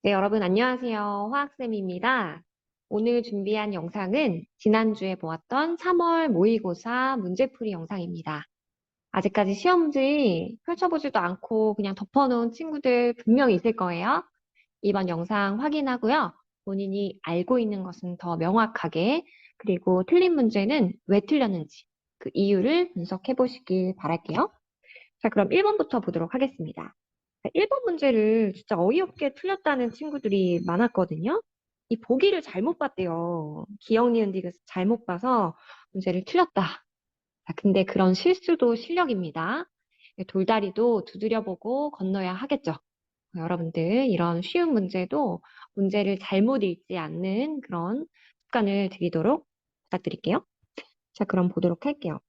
네, 여러분 안녕하세요. 화학쌤입니다. 오늘 준비한 영상은 지난주에 보았던 3월 모의고사 문제풀이 영상입니다. 아직까지 시험지 펼쳐보지도 않고 그냥 덮어놓은 친구들 분명히 있을 거예요. 이번 영상 확인하고요. 본인이 알고 있는 것은 더 명확하게, 그리고 틀린 문제는 왜 틀렸는지 그 이유를 분석해 보시길 바랄게요. 자, 그럼 1번부터 보도록 하겠습니다. 1번 문제를 진짜 어이없게 틀렸다는 친구들이 많았거든요. 이 보기를 잘못 봤대요. 기억, 니은, 디귿 잘못 봐서 문제를 틀렸다. 자, 근데 그런 실수도 실력입니다. 돌다리도 두드려보고 건너야 하겠죠. 여러분들 이런 쉬운 문제도 문제를 잘못 읽지 않는 그런 습관을 들이도록 부탁드릴게요. 자, 그럼 보도록 할게요.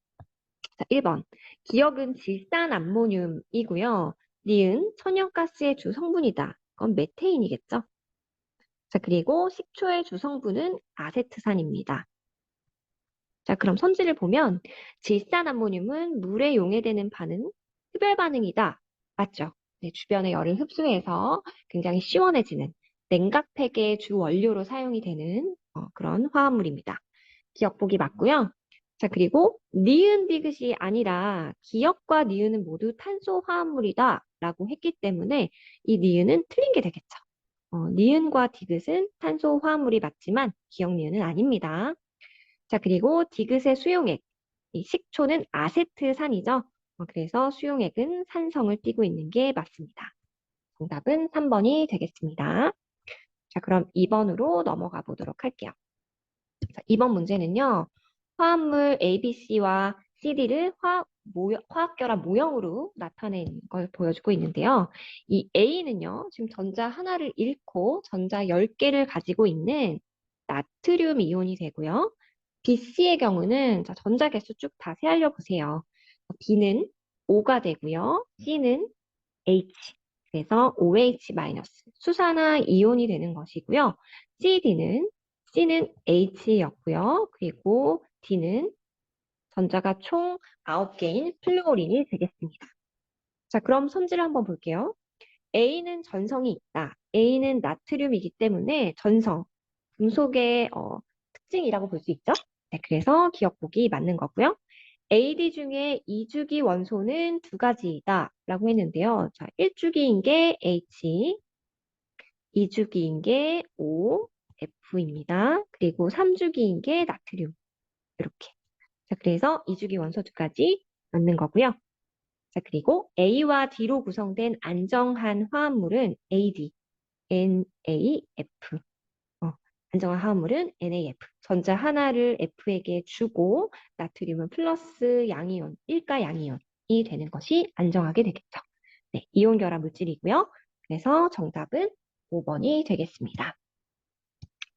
자, 1번. 기억은 질산암모늄이고요. 니은 천연가스의 주 성분이다. 그건 메테인이겠죠? 자, 그리고 식초의 주 성분은 아세트산입니다. 자, 그럼 선지를 보면 질산암모늄은 물에 용해되는 반응, 흡열 반응이다. 맞죠? 네, 주변의 열을 흡수해서 굉장히 시원해지는 냉각팩의 주 원료로 사용이 되는 그런 화합물입니다. 기억 보기 맞고요. 자, 그리고 니은 디귿이 아니라 기억과 니은은 모두 탄소 화합물이다 라고 했기 때문에 이 니은은 틀린 게 되겠죠. 니은과 디귿은 탄소 화합물이 맞지만 기억 니은은 아닙니다. 자, 그리고 디귿의 수용액, 이 식초는 아세트산이죠. 그래서 수용액은 산성을 띠고 있는 게 맞습니다. 정답은 3번이 되겠습니다. 자, 그럼 2번으로 넘어가 보도록 할게요. 자, 이번 문제는요. 화합물 ABC와 CD를 화학결합 모형으로 나타낸 걸 보여주고 있는데요. 이 A는요. 지금 전자 하나를 잃고 전자 10개를 가지고 있는 나트륨 이온이 되고요. BC의 경우는 자, 전자 개수 쭉 다 세알려 보세요. B는 O가 되고요. C는 H. 그래서 OH- 수산화 이온이 되는 것이고요. C는 H였고요. 그리고 D는 전자가 총 9개인 플루오린이 되겠습니다. 자, 그럼 손질 한번 볼게요. A는 전성이 있다. A는 나트륨이기 때문에 전성, 금속의 특징이라고 볼 수 있죠. 네, 그래서 기억 보기 맞는 거고요. AD 중에 2주기 원소는 두 가지이다 라고 했는데요. 자, 1주기인 게 H, 2주기인 게 O, F입니다. 그리고 3주기인 게 나트륨. 이렇게. 자, 그래서 2주기 원소 두 가지 맞는 거고요. 자, 그리고 A와 D로 구성된 안정한 화합물은 AD, NAF. 안정한 화합물은 NAF. 전자 하나를 F에게 주고 나트륨은 플러스 양이온, 일가 양이온이 되는 것이 안정하게 되겠죠. 네, 이온 결합 물질이고요. 그래서 정답은 5번이 되겠습니다.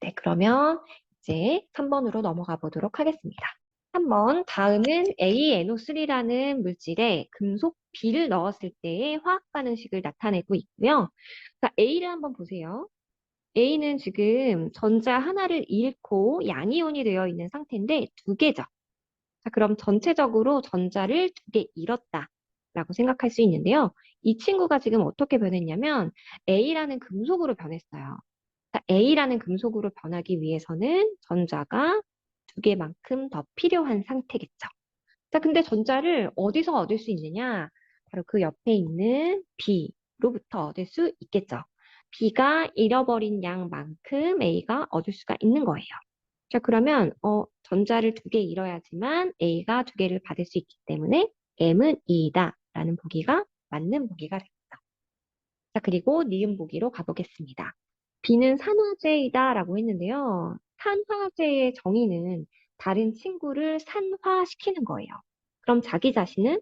네, 그러면 이제 3번으로 넘어가 보도록 하겠습니다. 3번, 다음은 ANO3라는 물질에 금속 B를 넣었을 때의 화학 반응식을 나타내고 있고요. 자, A를 한번 보세요. A는 지금 전자 하나를 잃고 양이온이 되어 있는 상태인데 두 개죠. 자, 그럼 전체적으로 전자를 두 개 잃었다라고 생각할 수 있는데요. 이 친구가 지금 어떻게 변했냐면 A라는 금속으로 변했어요. 자, A라는 금속으로 변하기 위해서는 전자가 두 개만큼 더 필요한 상태겠죠. 자, 근데 전자를 어디서 얻을 수 있느냐? 바로 그 옆에 있는 B로부터 얻을 수 있겠죠. B가 잃어버린 양만큼 A가 얻을 수가 있는 거예요. 자, 그러면 전자를 두 개 잃어야지만 A가 두 개를 받을 수 있기 때문에 M은 2이다 라는 보기가 맞는 보기가 됩니다. 자, 그리고 니은 보기로 가보겠습니다. B는 산화제이다 라고 했는데요. 산화제의 정의는 다른 친구를 산화시키는 거예요. 그럼 자기 자신은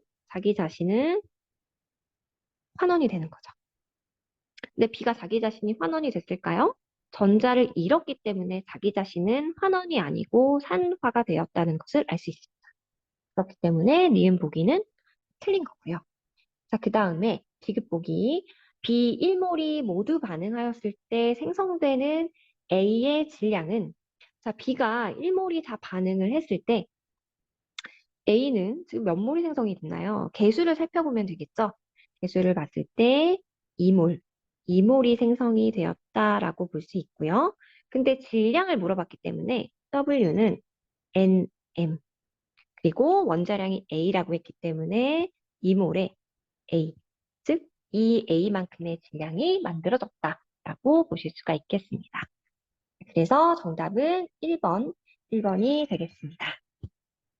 환원이 되는 거죠. 근데 B가 자기 자신이 환원이 됐을까요? 전자를 잃었기 때문에 자기 자신은 환원이 아니고 산화가 되었다는 것을 알 수 있습니다. 그렇기 때문에 니은 보기는 틀린 거고요. 자, 그 다음에 디귿 보기. B 1몰이 모두 반응하였을 때 생성되는 A의 질량은 자, B가 1몰이 다 반응을 했을 때 A는 지금 몇 몰이 생성이 됐나요? 개수를 살펴보면 되겠죠? 개수를 봤을 때 2몰. 이몰이 생성이 되었다라고 볼 수 있고요. 근데 질량을 물어봤기 때문에 W는 NM, 그리고 원자량이 A라고 했기 때문에 이몰에 A, 즉 이 A만큼의 질량이 만들어졌다라고 보실 수가 있겠습니다. 그래서 정답은 1번이 되겠습니다.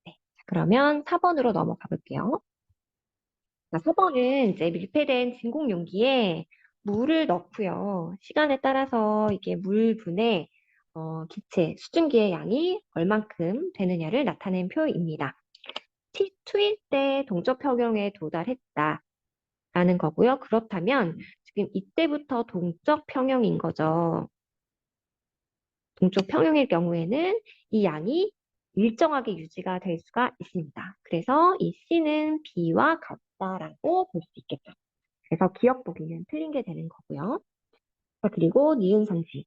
네, 그러면 4번으로 넘어가 볼게요. 4번은 이제 밀폐된 진공 용기에 물을 넣고요. 시간에 따라서 이게 물분의 기체, 수증기의 양이 얼만큼 되느냐를 나타낸 표입니다. T2일 때 동적 평형에 도달했다라는 거고요. 그렇다면 지금 이때부터 동적 평형인 거죠. 동쪽 평형일 경우에는 이 양이 일정하게 유지가 될 수가 있습니다. 그래서 이 C는 B와 같다라고 볼 수 있겠죠. 그래서 기억 보기는 틀린 게 되는 거고요. 그리고 니은 성질.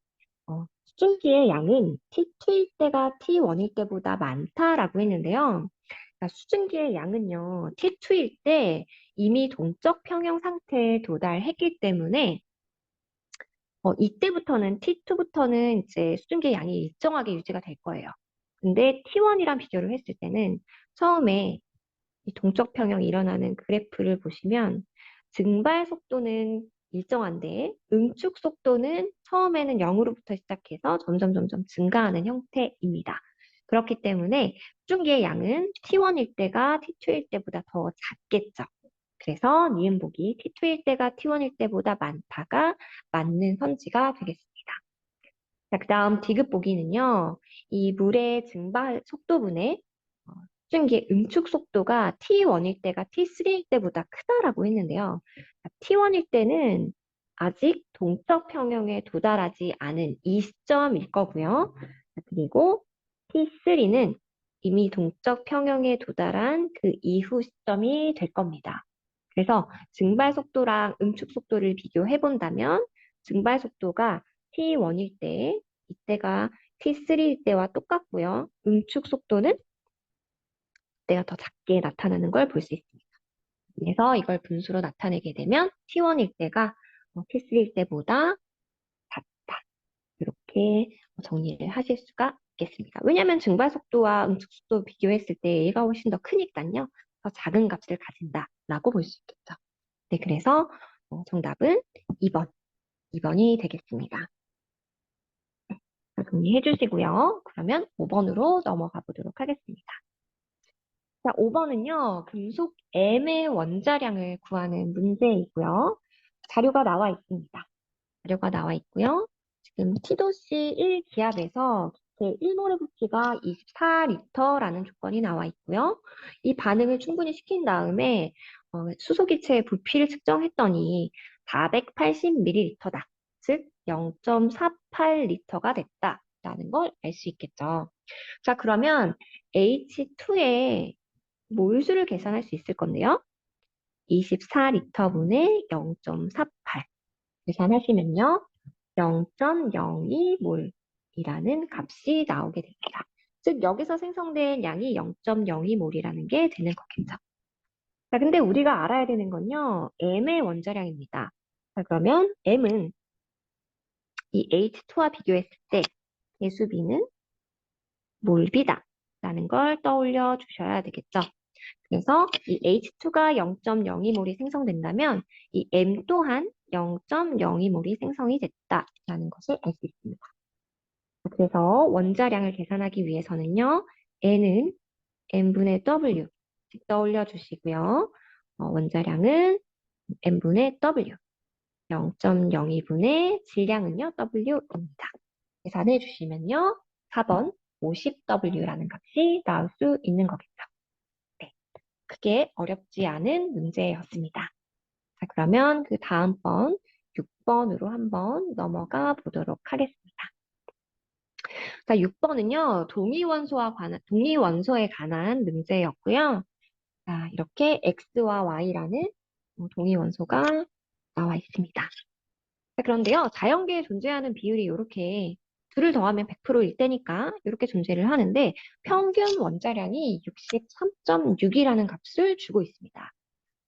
수증기의 양은 T2일 때가 T1일 때보다 많다라고 했는데요. 그러니까 수증기의 양은요, T2일 때 이미 동적 평형 상태에 도달했기 때문에 이때부터는 T2부터는 이제 수증기의 양이 일정하게 유지가 될 거예요. 근데 T1이랑 비교를 했을 때는 처음에 이 동적 평형이 일어나는 그래프를 보시면 증발 속도는 일정한데 응축 속도는 처음에는 0으로부터 시작해서 점점 증가하는 형태입니다. 그렇기 때문에 수증기의 양은 T1일 때가 T2일 때보다 더 작겠죠. 그래서 니은복이 T2일 때가 T1일 때보다 많다가 맞는 선지가 되겠습니다. 자, 그 다음 디귿 보기는요. 이 물의 증발 속도분의 수증기의 응축 속도가 T1일 때가 T3일 때보다 크다라고 했는데요. T1일 때는 아직 동적 평형에 도달하지 않은 이 시점일 거고요. 그리고 T3는 이미 동적 평형에 도달한 그 이후 시점이 될 겁니다. 그래서 증발 속도랑 응축 속도를 비교해 본다면 증발 속도가 T1일 때 이때가 T3일 때와 똑같고요. 응축 속도는 이때가 더 작게 나타나는 걸 볼 수 있습니다. 그래서 이걸 분수로 나타내게 되면 T1일 때가 T3일 때보다 작다. 이렇게 정리를 하실 수가 있겠습니다. 왜냐하면 증발 속도와 응축 속도 비교했을 때 얘가 훨씬 더 크니까요. 더 작은 값을 가진다라고 볼 수 있겠죠. 네, 그래서 정답은 2번이 되겠습니다. 정리해 주시고요. 그러면 5번으로 넘어가 보도록 하겠습니다. 자, 5번은요, 금속 M의 원자량을 구하는 문제이고요. 자료가 나와 있습니다. 자료가 나와 있고요. 지금 T도씨 1기압에서 기체 1몰의 부피가 24리터라는 조건이 나와 있고요. 이 반응을 충분히 시킨 다음에 수소기체의 부피를 측정했더니 480ml다. 즉 0.48리터가 됐다라는 걸 알 수 있겠죠. 자, 그러면 H2의 몰수를 계산할 수 있을 건데요. 24리터분의 0.48 계산하시면요. 0.02몰이라는 값이 나오게 됩니다. 즉 여기서 생성된 양이 0.02몰이라는 게 되는 거겠죠. 자, 근데 우리가 알아야 되는 건요. M의 원자량입니다. 자, 그러면 M은 이 H2와 비교했을 때 개수비는 몰비다라는 걸 떠올려 주셔야 되겠죠. 그래서 이 H2가 0.02몰이 생성된다면 이 M 또한 0.02몰이 생성이 됐다라는 것을 알 수 있습니다. 그래서 원자량을 계산하기 위해서는요. N은 N분의 W 즉 떠올려 주시고요. 원자량은 N분의 W 0.02분의 질량은요. W입니다. 계산해 주시면요. 4번 50W라는 값이 나올 수 있는 거겠죠. 네. 크게 어렵지 않은 문제였습니다. 자, 그러면 그 다음 번 6번으로 한번 넘어가 보도록 하겠습니다. 자, 6번은요, 동위원소에 관한 문제였고요. 자, 이렇게 X와 Y라는 동위원소가 나와 있습니다. 자, 그런데요, 자연계에 존재하는 비율이 이렇게 둘을 더하면 100%일 때니까 이렇게 존재를 하는데 평균 원자량이 63.6이라는 값을 주고 있습니다.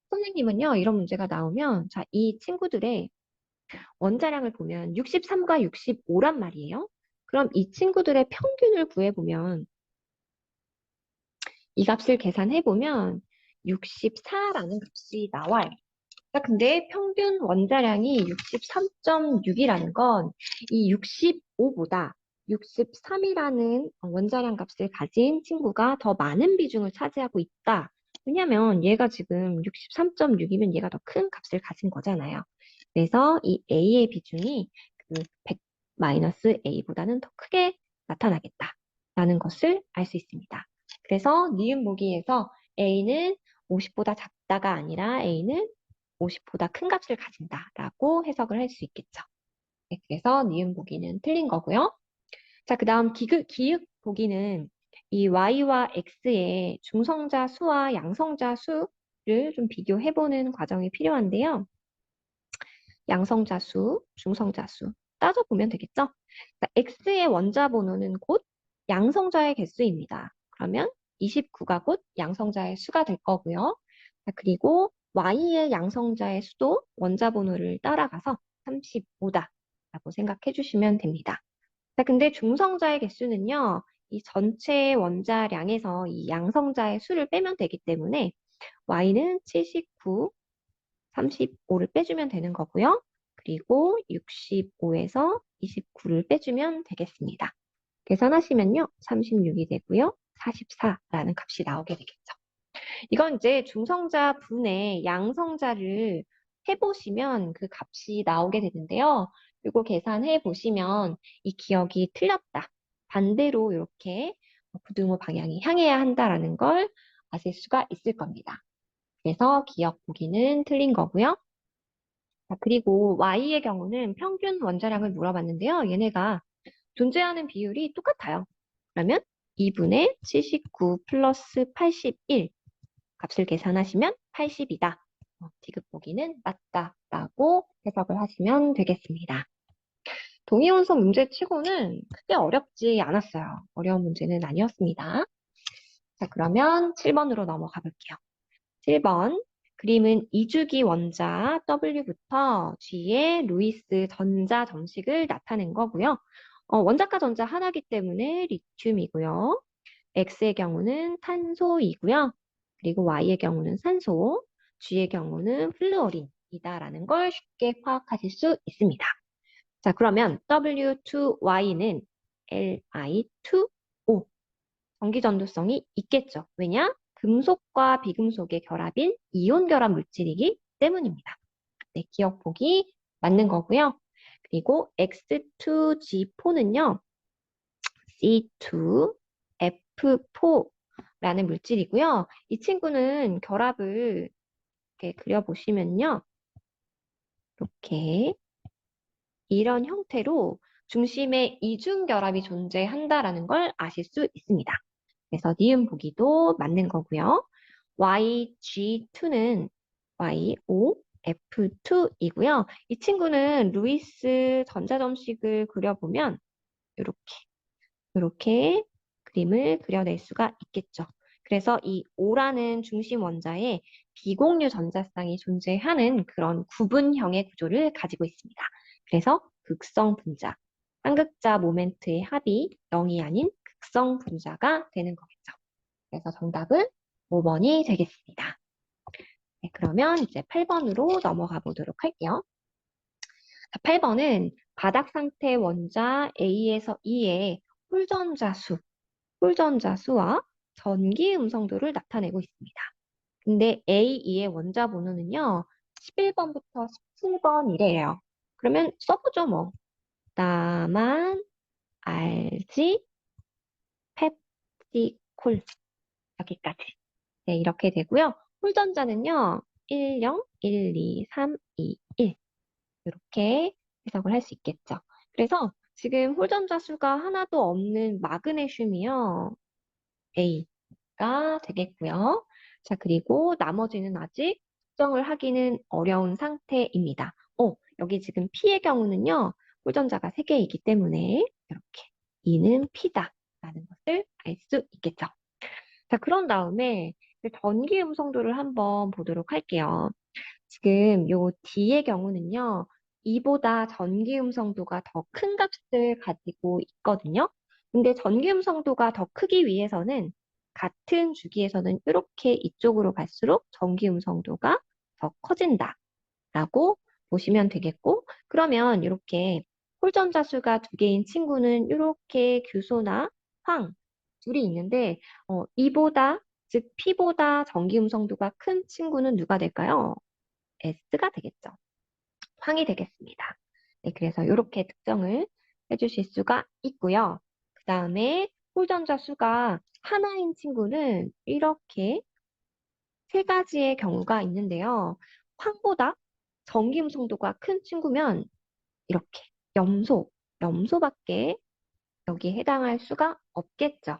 선생님은요, 이런 문제가 나오면 자, 이 친구들의 원자량을 보면 63과 65란 말이에요. 그럼 이 친구들의 평균을 구해보면 이 값을 계산해보면 64라는 값이 나와요. 자, 근데 평균 원자량이 63.6이라는 건 이 65보다 63이라는 원자량 값을 가진 친구가 더 많은 비중을 차지하고 있다. 왜냐면 얘가 지금 63.6이면 얘가 더 큰 값을 가진 거잖아요. 그래서 이 A의 비중이 그 100-A보다는 더 크게 나타나겠다라는 것을 알 수 있습니다. 그래서 니은 보기에서 A는 50보다 작다가 아니라 A는 50보다 큰 값을 가진다라고 해석을 할 수 있겠죠. 네, 그래서 니은 보기는 틀린 거고요. 자, 그 다음 기역 보기는 이 y와 x의 중성자 수와 양성자 수를 좀 비교해보는 과정이 필요한데요. 양성자 수, 중성자 수 따져보면 되겠죠? 자, x의 원자 번호는 곧 양성자의 개수입니다. 그러면 29가 곧 양성자의 수가 될 거고요. 자, 그리고 y의 양성자의 수도 원자 번호를 따라가서 35다 라고 생각해 주시면 됩니다. 자, 근데 중성자의 개수는요, 이 전체 원자량에서 이 양성자의 수를 빼면 되기 때문에 y는 79, 35를 빼주면 되는 거고요. 그리고 65에서 29를 빼주면 되겠습니다. 계산하시면요, 36이 되고요. 44라는 값이 나오게 되겠죠. 이건 이제 중성자 분의 양성자를 해보시면 그 값이 나오게 되는데요. 이거 계산해 보시면 이 기억이 틀렸다. 반대로 이렇게 부등호 방향이 향해야 한다라는 걸 아실 수가 있을 겁니다. 그래서 기억 보기는 틀린 거고요. 자, 그리고 Y의 경우는 평균 원자량을 물어봤는데요. 얘네가 존재하는 비율이 똑같아요. 그러면 2분의 79 플러스 81 값을 계산하시면 80이다. 디귿 보기는 맞다라고 해석을 하시면 되겠습니다. 동위원소 문제 치고는 크게 어렵지 않았어요. 어려운 문제는 아니었습니다. 자, 그러면 7번으로 넘어가 볼게요. 7번. 그림은 2주기 원자 W부터 G의 루이스 전자 점식을 나타낸 거고요. 원자가 전자 하나기 때문에 리튬이고요. X의 경우는 탄소이고요. 그리고 Y의 경우는 산소, G의 경우는 플루어린이다라는 걸 쉽게 파악하실 수 있습니다. 자, 그러면 W2Y는 Li2O. 전기 전도성이 있겠죠. 왜냐? 금속과 비금속의 결합인 이온 결합 물질이기 때문입니다. 네, 기억 보기 맞는 거고요. 그리고 X2G4는요. C2F4라는 물질이고요. 이 친구는 결합을 이렇게 그려보시면요. 이렇게 이런 형태로 중심에 이중 결합이 존재한다라는 걸 아실 수 있습니다. 그래서 니은 보기도 맞는 거고요. YG2는 YOF2이고요. 이 친구는 루이스 전자점식을 그려보면 이렇게 그림을 그려낼 수가 있겠죠. 그래서 이 O라는 중심 원자에 비공유 전자쌍이 존재하는 그런 구분형의 구조를 가지고 있습니다. 그래서 극성 분자, 쌍극자 모멘트의 합이 0이 아닌 극성 분자가 되는 거겠죠. 그래서 정답은 5번이 되겠습니다. 네, 그러면 이제 8번으로 넘어가 보도록 할게요. 8번은 바닥 상태 원자 A에서 E의 홀전자수와 전기 음성도를 나타내고 있습니다. 근데 A2의 원자 번호는요, 11번부터 17번이래요. 그러면 써보죠, 뭐. 나만 알지, 펩티콜. 여기까지. 네, 이렇게 되고요. 홀전자는요, 10, 1, 2, 3, 2, 1. 이렇게 해석을 할 수 있겠죠. 그래서 지금 홀전자 수가 하나도 없는 마그네슘이요. A가 되겠고요. 자, 그리고 나머지는 아직 특정을 하기는 어려운 상태입니다. 여기 지금 P의 경우는요. 홀전자가 3개이기 때문에 이렇게 E는 P다라는 것을 알 수 있겠죠. 자, 그런 다음에 전기 음성도를 한번 보도록 할게요. 지금 요 D의 경우는요. E보다 전기 음성도가 더 큰 값을 가지고 있거든요. 근데 전기 음성도가 더 크기 위해서는 같은 주기에서는 이렇게 이쪽으로 갈수록 전기 음성도가 더 커진다라고 보시면 되겠고, 그러면 이렇게 홀전자 수가 두 개인 친구는 이렇게 규소나 황 둘이 있는데, E보다, 즉 P보다 전기 음성도가 큰 친구는 누가 될까요? S가 되겠죠. 황이 되겠습니다. 네, 그래서 이렇게 특정을 해주실 수가 있고요. 그 다음에 홀전자 수가 하나인 친구는 이렇게 세 가지의 경우가 있는데요. 황보다 전기음성도가 큰 친구면 이렇게 염소밖에 여기에 해당할 수가 없겠죠.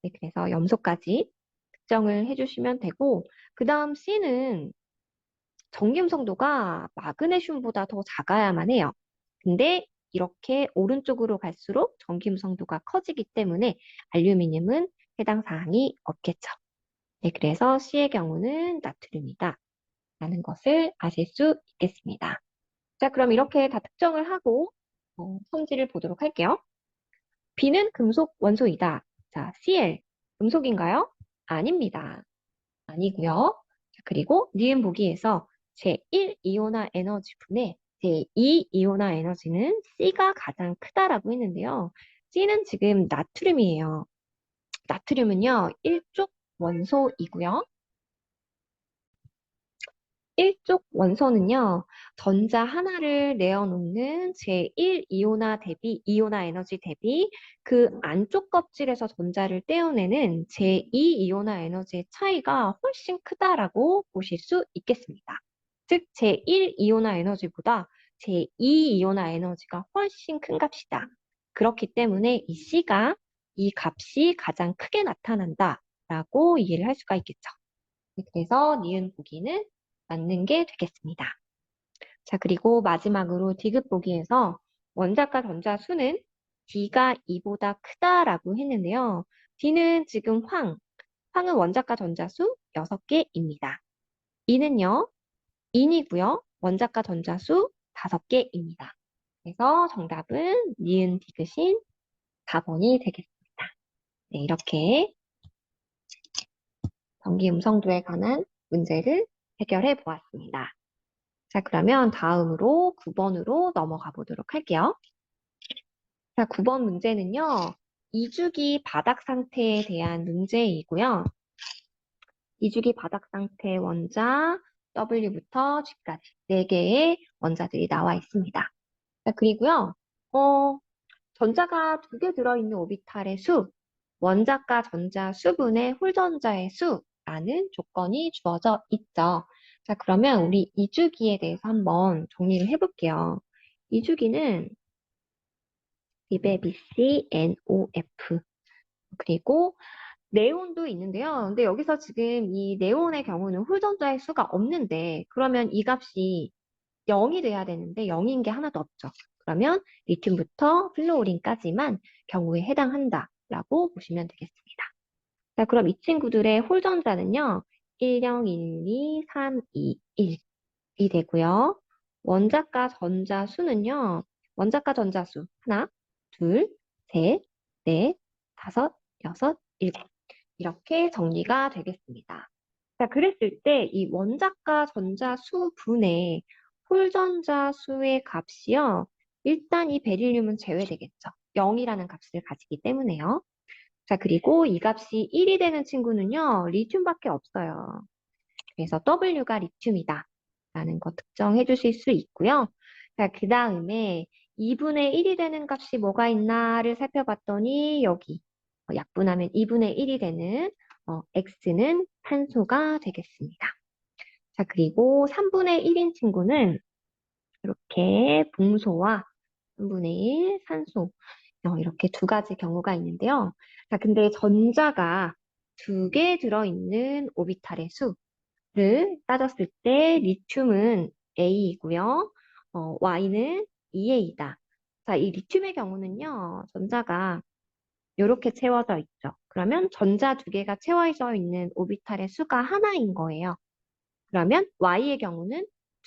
네, 그래서 염소까지 특정을 해주시면 되고, 그 다음 C는 전기음성도가 마그네슘보다 더 작아야만 해요. 근데 이렇게 오른쪽으로 갈수록 전기음성도가 커지기 때문에 알루미늄은 해당 사항이 없겠죠. 네, 그래서 C의 경우는 나트륨이다 라는 것을 아실 수 있겠습니다. 자, 그럼 이렇게 다 특정을 하고 성질을 보도록 할게요. B는 금속 원소이다. 자, Cl, 금속인가요? 아닙니다. 아니고요. 자, 그리고 니은 보기에서 제1이온화 에너지 분의 제2이온화 에너지는 C가 가장 크다라고 했는데요. C는 지금 나트륨이에요. 나트륨은요, 일족 원소이고요. 일족 원소는요, 전자 하나를 내어놓는 제1이온화 대비, 이온화 에너지 대비 그 안쪽 껍질에서 전자를 떼어내는 제2이온화 에너지의 차이가 훨씬 크다라고 보실 수 있겠습니다. 즉, 제1이온화 에너지보다 제2이온화 에너지가 훨씬 큰 값이다. 그렇기 때문에 이 C가 이 값이 가장 크게 나타난다라고 이해를 할 수가 있겠죠. 그래서 니은 보기는 맞는 게 되겠습니다. 자, 그리고 마지막으로 디귿 보기에서 원자과 전자 수는 D가 E보다 크다라고 했는데요. D는 지금 황은 원자과 전자 수 6개입니다. E는요, 인이고요. 원자과 전자 수 5개입니다. 그래서 정답은 니은 디귿인 4번이 되겠습니다. 네, 이렇게 전기 음성도에 관한 문제를 해결해 보았습니다. 자, 그러면 다음으로 9번으로 넘어가 보도록 할게요. 자, 9번 문제는요, 이주기 바닥 상태에 대한 문제이고요. 이주기 바닥 상태 원자 W부터 G까지 4개의 원자들이 나와 있습니다. 자, 그리고요, 전자가 2개 들어있는 오비탈의 수, 원자과 전자 수분의 홀전자의 수라는 조건이 주어져 있죠. 자, 그러면 우리 이주기에 대해서 한번 정리를 해볼게요. 이주기는 BCNOF 그리고 네온도 있는데요. 근데 여기서 지금 이 네온의 경우는 홀전자의 수가 없는데 그러면 이 값이 0이 돼야 되는데 0인 게 하나도 없죠. 그러면 리튬부터 플루오린까지만 경우에 해당한다라고 보시면 되겠습니다. 자, 그럼 이 친구들의 홀전자는요. 10, 12, 3, 2, 1이 되고요. 원자과 전자 수는요. 원자과 전자 수 하나, 둘, 셋, 넷, 다섯, 여섯, 일곱 이렇게 정리가 되겠습니다. 자, 그랬을 때 이 원자과 전자 수 분의 홀전자 수의 값이요. 일단 이 베릴륨은 제외되겠죠. 0이라는 값을 가지기 때문에요. 자, 그리고 이 값이 1이 되는 친구는요. 리튬밖에 없어요. 그래서 W가 리튬이다. 라는 거 특정해 주실 수 있고요. 자, 그 다음에 2분의 1이 되는 값이 뭐가 있나를 살펴봤더니 여기 약분하면 2분의 1이 되는 X는 탄소가 되겠습니다. 자, 그리고 3분의 1인 친구는 이렇게 붕소와 3분의 1 산소 이렇게 두 가지 경우가 있는데요. 자, 근데 전자가 2개 들어있는 오비탈의 수를 따졌을 때 리튬은 A이고요. Y는 2A이다. 자, 이 리튬의 경우는요. 전자가 이렇게 채워져 있죠. 그러면 전자 2개가 채워져 있는 오비탈의 수가 하나인 거예요. 그러면 Y의 경우는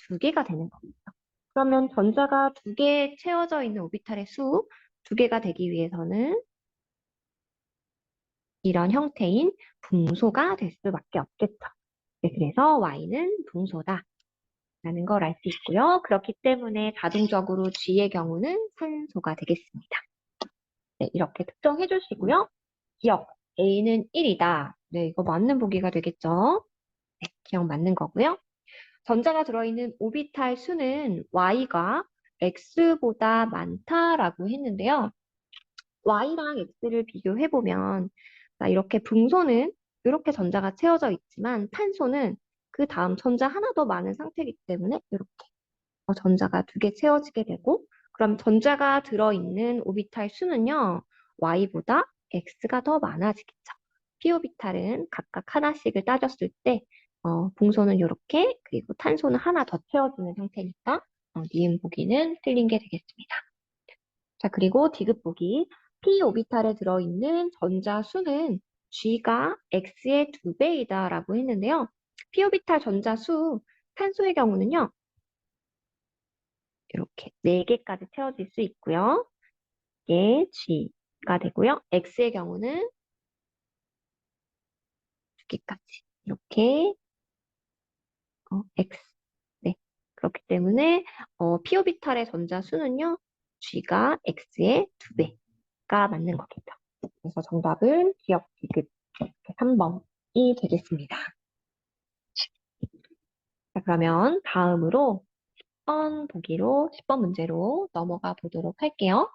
2개가 되는 겁니다. 그러면 전자가 두 개 채워져 있는 오비탈의 수 두 개가 되기 위해서는 이런 형태인 붕소가 될 수밖에 없겠죠. 네, 그래서 Y는 붕소다 라는 걸 알 수 있고요. 그렇기 때문에 자동적으로 G의 경우는 산소가 되겠습니다. 네, 이렇게 특정해 주시고요. 기억, A는 1이다. 네, 이거 맞는 보기가 되겠죠. 네, 기억 맞는 거고요. 전자가 들어있는 오비탈 수는 Y가 X보다 많다라고 했는데요. Y랑 X를 비교해보면, 자, 이렇게 붕소는 이렇게 전자가 채워져 있지만 탄소는 그 다음 전자 하나 더 많은 상태이기 때문에 이렇게 전자가 두 개 채워지게 되고, 그럼 전자가 들어있는 오비탈 수는요, Y보다 X가 더 많아지겠죠. p 오비탈은 각각 하나씩을 따졌을 때, 붕소는 이렇게, 그리고 탄소는 하나 더 채워지는 형태니까, 니은 보기는 틀린 게 되겠습니다. 자, 그리고 디귿 보기. p 오비탈에 들어있는 전자 수는 G가 X의 2배이다라고 했는데요. p 오비탈 전자 수, 탄소의 경우는요, 이렇게 4개까지 채워질 수 있고요. 이게 G가 되고요. X의 경우는 2개까지. 이렇게, X. 네. 그렇기 때문에, p 오비탈의 전자 수는요, G가 X의 2배가 맞는 거겠죠. 그래서 정답은 기억 디귿 3번이 되겠습니다. 자, 그러면 다음으로 10번 보기로, 10번 문제로 넘어가 보도록 할게요.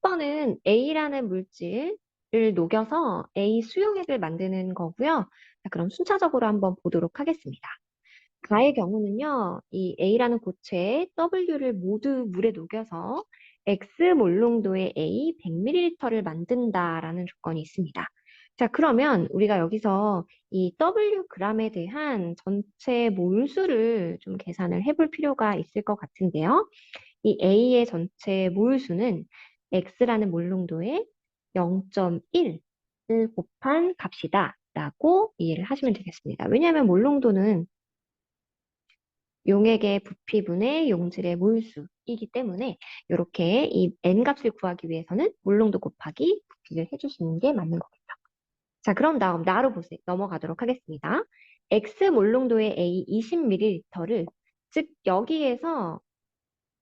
10번은 A라는 물질을 녹여서 A 수용액을 만드는 거고요. 자, 그럼 순차적으로 한번 보도록 하겠습니다. 가의 경우는요, 이 A라는 고체에 W를 모두 물에 녹여서 X 몰롱도의 A 100ml를 만든다라는 조건이 있습니다. 자, 그러면 우리가 여기서 이 W g에 대한 전체 몰수를 좀 계산을 해볼 필요가 있을 것 같은데요. 이 A의 전체 몰수는 X라는 몰롱도에 0.1을 곱한 값이다 라고 이해를 하시면 되겠습니다. 왜냐하면 몰롱도는 용액의 부피분의 용질의 몰수이기 때문에 이렇게 이 N값을 구하기 위해서는 몰롱도 곱하기 부피를 해주시는 게 맞는 거겠죠. 자, 그럼 다음 나로 보세요. 넘어가도록 하겠습니다. X 몰롱도의 A 20ml를 즉 여기에서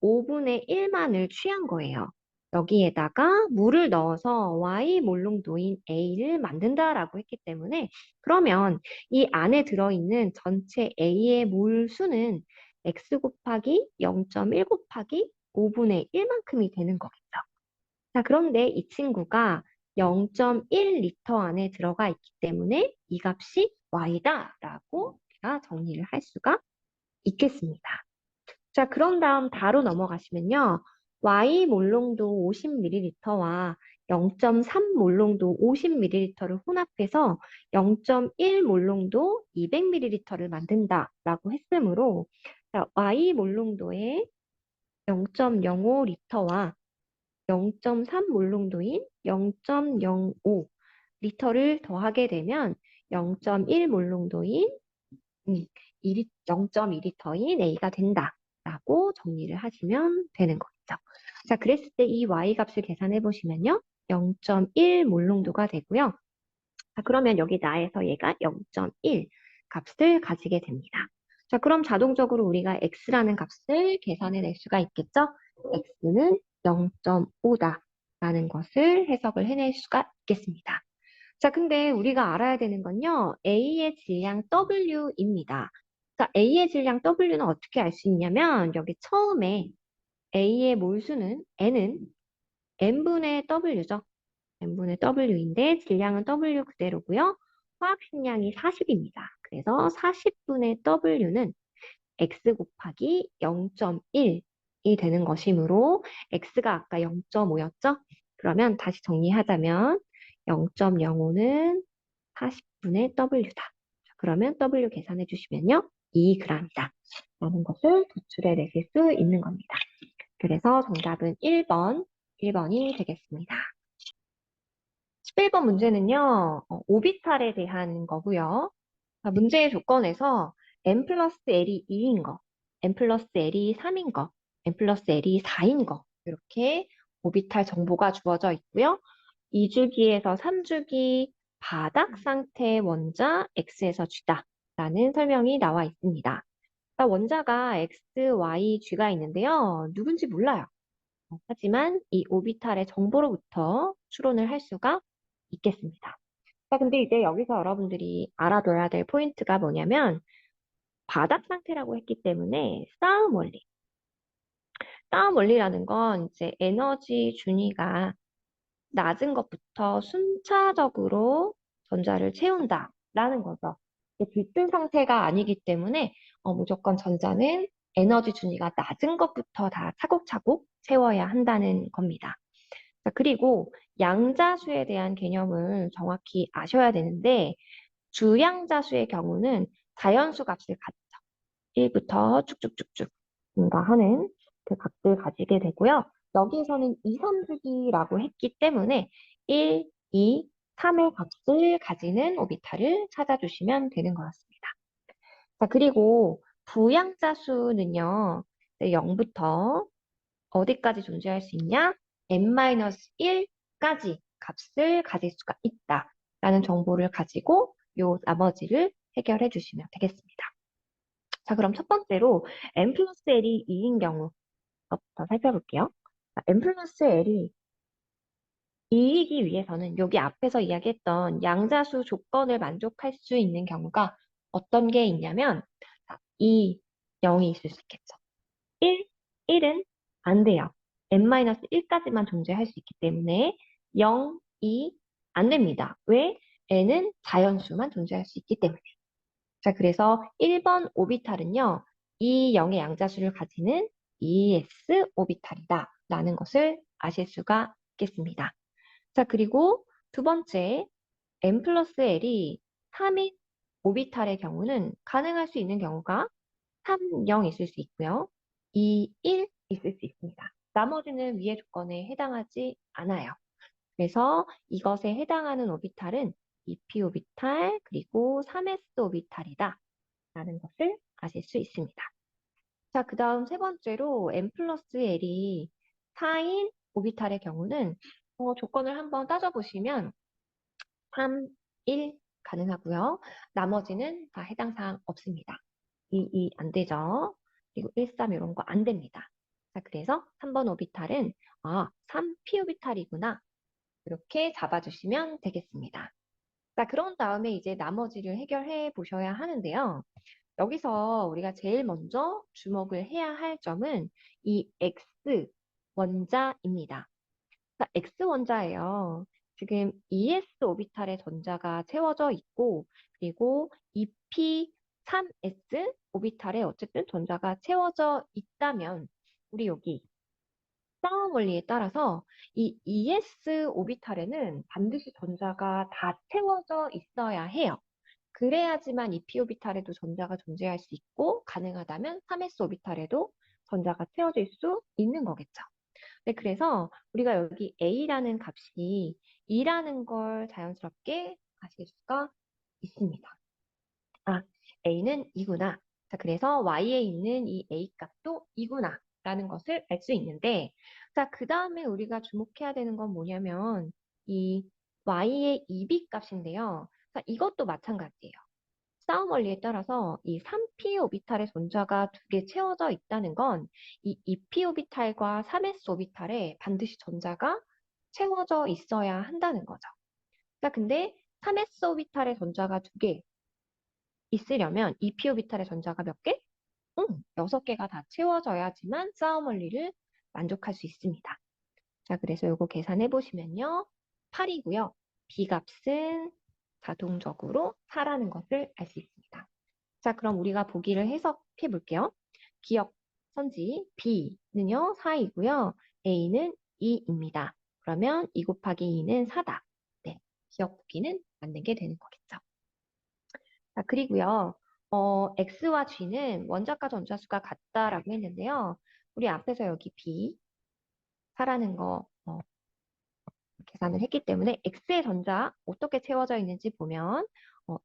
5분의 1만을 취한 거예요. 여기에다가 물을 넣어서 Y 몰롱도인 A를 만든다라고 했기 때문에 그러면 이 안에 들어있는 전체 A의 몰 수는 X 곱하기 0.1 곱하기 5분의 1만큼이 되는 거겠죠. 자, 그런데 이 친구가 0.1리터 안에 들어가 있기 때문에 이 값이 Y다라고 우리가 정리를 할 수가 있겠습니다. 자, 그런 다음 바로 넘어가시면요. Y 몰롱도 50ml와 0.3 몰롱도 50ml를 혼합해서 0.1 몰롱도 200ml를 만든다라고 했으므로 자, Y 몰롱도의 0.05리터와 0.3 몰롱도인 0.05 리터를 더하게 되면 0.1 몰롱도인 0.2리터인 A가 된다라고 정리를 하시면 되는 거겠죠. 자, 그랬을 때 이 Y 값을 계산해 보시면요. 0.1 몰롱도가 되고요. 자, 그러면 여기 나에서 얘가 0.1 값을 가지게 됩니다. 자, 그럼 자동적으로 우리가 X라는 값을 계산해 낼 수가 있겠죠? X는 0.5다라는 것을 해석을 해낼 수가 있겠습니다. 자, 근데 우리가 알아야 되는 건요, A의 질량 W입니다. 자, A의 질량 W는 어떻게 알 수 있냐면, 여기 처음에 A의 몰수는 N은 N분의 W죠. N분의 W인데, 질량은 W 그대로고요. 화학식량이 40입니다. 그래서 40분의 W는 X 곱하기 0.1이 되는 것이므로, X가 아까 0.5였죠? 그러면 다시 정리하자면, 0.05는 40분의 W다. 그러면 W 계산해 주시면요. 2g이다. 라는 것을 도출해 내실 수 있는 겁니다. 그래서 정답은 1번이 되겠습니다. 11번 문제는요. 오비탈에 대한 거고요. 자, 문제의 조건에서 n 플러스 l이 2인 거, n 플러스 l이 3인 거, n 플러스 l이 4인 거. 이렇게 오비탈 정보가 주어져 있고요. 2주기에서 3주기 바닥 상태 원자 X에서 G다 라는 설명이 나와 있습니다. 원자가 X, Y, G가 있는데요. 누군지 몰라요. 하지만 이 오비탈의 정보로부터 추론을 할 수가 있겠습니다. 자, 근데 이제 여기서 여러분들이 알아둬야 될 포인트가 뭐냐면 바닥 상태라고 했기 때문에 싸움 원리. 싸움 원리라는 건 이제 에너지 준위가 낮은 것부터 순차적으로 전자를 채운다라는 거죠. 비뜬 상태가 아니기 때문에 무조건 전자는 에너지 준위가 낮은 것부터 다 차곡차곡 채워야 한다는 겁니다. 자, 그리고 양자수에 대한 개념을 정확히 아셔야 되는데 주양자수의 경우는 자연수 값을 가지죠. 1부터 쭉쭉쭉쭉 뭔가 하는 그 값을 가지게 되고요. 여기에서는 2, 3주기라고 했기 때문에 1, 2, 3의 값을 가지는 오비탈을 찾아주시면 되는 것 같습니다. 자, 그리고 부양자수는요, 0부터 어디까지 존재할 수 있냐? n-1까지 값을 가질 수가 있다라는 정보를 가지고 요 나머지를 해결해 주시면 되겠습니다. 자, 그럼 첫 번째로 n 플러스 l이 2인 경우부터 살펴볼게요. n 플러스 l이 2이기 위해서는 여기 앞에서 이야기했던 양자수 조건을 만족할 수 있는 경우가 어떤 게 있냐면 2, 0이 있을 수 있겠죠. 1, 1은 안 돼요. n-1까지만 존재할 수 있기 때문에 0, 2 안 됩니다. 왜? n은 자연수만 존재할 수 있기 때문에. 자, 그래서 1번 오비탈은요, 이 0의 양자수를 가지는 ES 오비탈이다 라는 것을 아실 수가 있겠습니다. 자, 그리고 두 번째, n 플러스 l이 3인 오비탈의 경우는 가능할 수 있는 경우가 3, 0 있을 수 있고요. 2, 1 있을 수 있습니다. 나머지는 위의 조건에 해당하지 않아요. 그래서 이것에 해당하는 오비탈은 2p 오비탈 그리고 3s 오비탈이다 라는 것을 아실 수 있습니다. 자, 그 다음 세 번째로 n 플러스 l이 4인 오비탈의 경우는 조건을 한번 따져보시면 3, 1 가능하고요. 나머지는 다 해당 사항 없습니다. 2, 2 안 되죠. 그리고 1, 3 이런 거 안 됩니다. 자, 그래서 3번 오비탈은 3p 오비탈이구나. 이렇게 잡아주시면 되겠습니다. 자, 그런 다음에 이제 나머지를 해결해 보셔야 하는데요. 여기서 우리가 제일 먼저 주목을 해야 할 점은 이 X 원자입니다. 자, X 원자예요. 지금 ES 오비탈의 전자가 채워져 있고, 그리고 EP3S 오비탈에 어쨌든 전자가 채워져 있다면, 우리 여기 싸움 원리에 따라서 이 ES 오비탈에는 반드시 전자가 다 채워져 있어야 해요. 그래야지만 EP 오비탈에도 전자가 존재할 수 있고, 가능하다면 3S 오비탈에도 전자가 채워질 수 있는 거겠죠. 네, 그래서 우리가 여기 A라는 값이 2라는 걸 자연스럽게 아실 수가 있습니다. A는 2구나. 자, 그래서 Y에 있는 이 A 값도 2구나. 라는 것을 알 수 있는데, 자, 그 다음에 우리가 주목해야 되는 건 뭐냐면, 이 Y의 2B 값인데요. 자, 이것도 마찬가지예요. 싸움 원리에 따라서 이 3p 오비탈의 전자가 두 개 채워져 있다는 건 이 2p 오비탈과 3s 오비탈에 반드시 전자가 채워져 있어야 한다는 거죠. 자, 근데 3s 오비탈의 전자가 두 개 있으려면 2p 오비탈의 전자가 몇 개? 6개가 다 채워져야지만 싸움 원리를 만족할 수 있습니다. 자, 그래서 이거 계산해 보시면요. 8이고요. B 값은 자동적으로 4라는 것을 알 수 있습니다. 자, 그럼 우리가 보기를 해석해 볼게요. 기억 선지 B는요, 4이고요. A는 2입니다. 그러면 2 곱하기 2는 4다. 네, 기억 보기는 맞는 게 되는 거겠죠. 자, 그리고요, X와 G는 원자과 전자수가 같다라고 했는데요. 우리 앞에서 여기 B, 4라는 거 계산을 했기 때문에 X의 전자 어떻게 채워져 있는지 보면